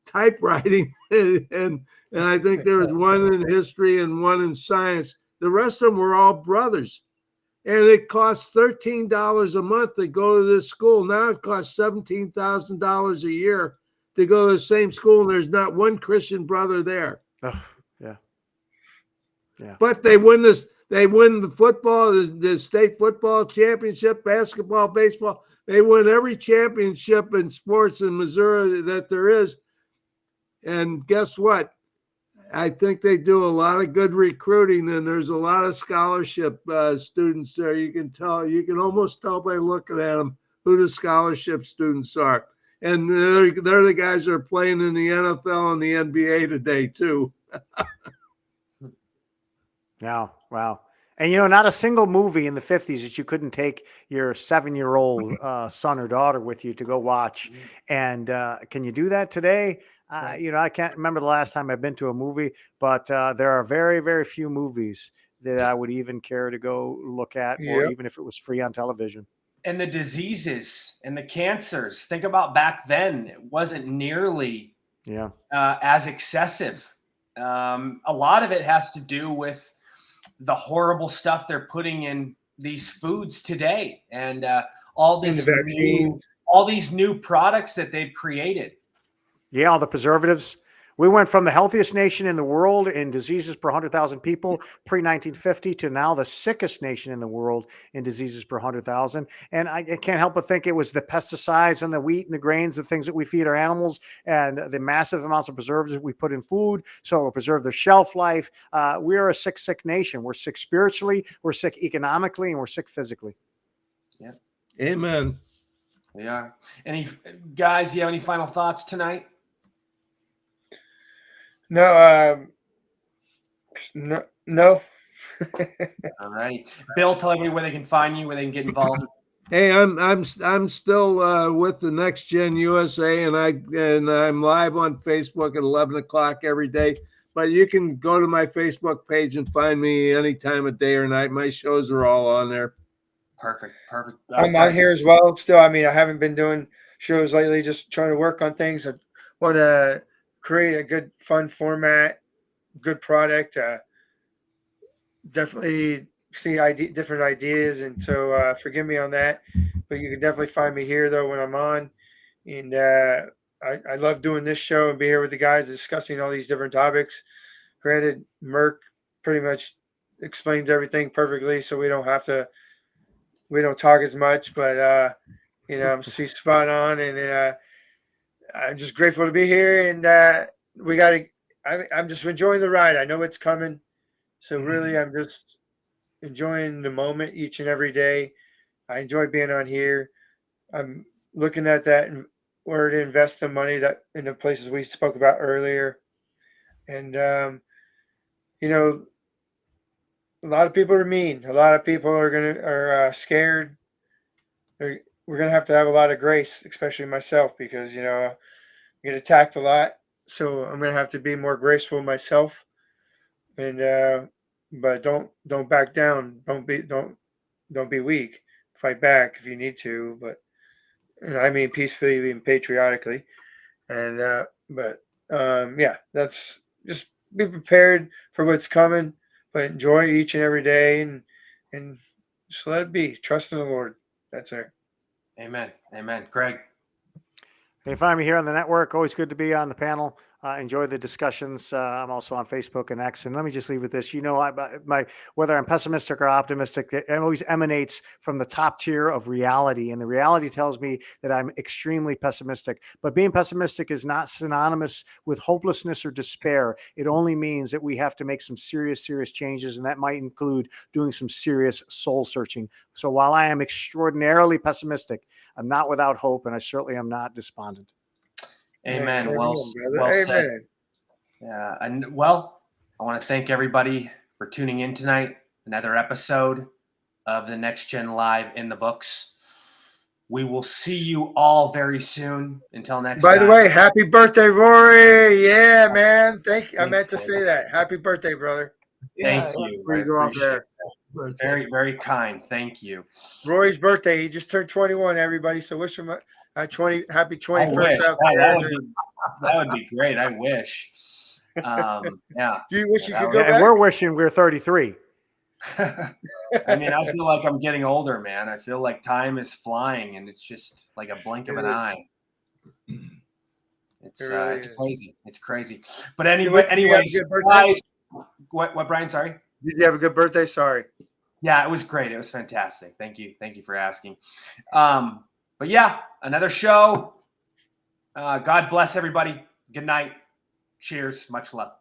typewriting, and I think there was one in history and one in science. The rest of them were all brothers. And it costs $13 a month to go to this school. Now it costs $17,000 a year to go to the same school, and there's not one Christian brother there. Oh, yeah. Yeah. But they win this. They win the football, the state football championship, basketball, baseball. They win every championship in sports in Missouri that there is. And guess what? I think they do a lot of good recruiting, and there's a lot of scholarship students there. You can almost tell by looking at them who the scholarship students are. And they're the guys that are playing in the NFL and the NBA today, too. Wow. And not a single movie in the 50s that you couldn't take your 7-year-old son or daughter with you to go watch. And can you do that today? I can't remember the last time I've been to a movie, but there are very, very few movies that I would even care to go look at, or even if it was free on television. And the diseases and the cancers. Think about back then; it wasn't nearly as excessive. A lot of it has to do with the horrible stuff they're putting in these foods today, and all these new products that they've created. Yeah, all the preservatives. We went from the healthiest nation in the world in diseases per 100,000 people pre-1950 to now the sickest nation in the world in diseases per 100,000. And I can't help but think it was the pesticides and the wheat and the grains, the things that we feed our animals, and the massive amounts of preservatives we put in food. So we'll preserve their shelf life. We are a sick nation. We're sick spiritually, we're sick economically, and we're sick physically. Yeah. Amen. We are. Any guys, you have any final thoughts tonight? No. No. All right, Bill, tell everybody where they can find you, where they can get involved. Hey, I'm still with the NexGen USA, and I'm live on Facebook at 11 o'clock every day. But you can go to my Facebook page and find me any time of day or night. My shows are all on there. Perfect. I'm on here as well. Still, I mean, I haven't been doing shows lately. Just trying to work on things. I want to create a good, fun format, good product. Definitely see different ideas, and so forgive me on that. But you can definitely find me here though when I'm on, and I love doing this show and be here with the guys discussing all these different topics. Granted, Merck pretty much explains everything perfectly, so we don't talk as much, but she's spot on, and I'm just grateful to be here, and we got to. I'm just enjoying the ride. I know it's coming, so really, I'm just enjoying the moment each and every day. I enjoy being on here. I'm looking at that and where to invest the money that in the places we spoke about earlier, and you know, a lot of people are mean. A lot of people are scared. We're gonna have to have a lot of grace, especially myself, because I get attacked a lot. So I'm gonna have to be more graceful myself, and but don't back down. Don't be weak. Fight back if you need to, but I mean peacefully and patriotically. And but yeah, that's just be prepared for what's coming, but enjoy each and every day, and just let it be. Trust in the Lord. That's it. Amen. Greg. Hey, find me here on the network. Always good to be on the panel. Enjoy the discussions. I'm also on Facebook and X. And let me just leave with this. Whether I'm pessimistic or optimistic, it always emanates from the top tier of reality. And the reality tells me that I'm extremely pessimistic. But being pessimistic is not synonymous with hopelessness or despair. It only means that we have to make some serious changes. And that might include doing some serious soul searching. So while I am extraordinarily pessimistic, I'm not without hope, and I certainly am not despondent. Amen. Amen, Well brother. said. Amen. Yeah. And I want to thank everybody for tuning in tonight. Another episode of the Next Gen Live in the books. We will see you all very soon. Until next time. By the way, happy birthday, Rory. Yeah, man. Thank you. I meant to say that. Happy birthday, brother. Thank you. Before you go off there. Very, very kind. Thank you. Rory's birthday. He just turned 21, everybody. So wish him a happy I 21st wish. out That there. would be great. I wish. Yeah. Do you wish you could Yeah, go and back? we're wishing we're 33. I mean, I feel like I'm getting older, man. I feel like time is flying, and it's just like a blink of an eye. It's crazy. It's crazy. But anyway, guys, what, Brian? Sorry. Did you have a good birthday? Sorry. Yeah, it was great. It was fantastic. Thank you for asking. But yeah, another show. God bless everybody. Good night. Cheers. Much love.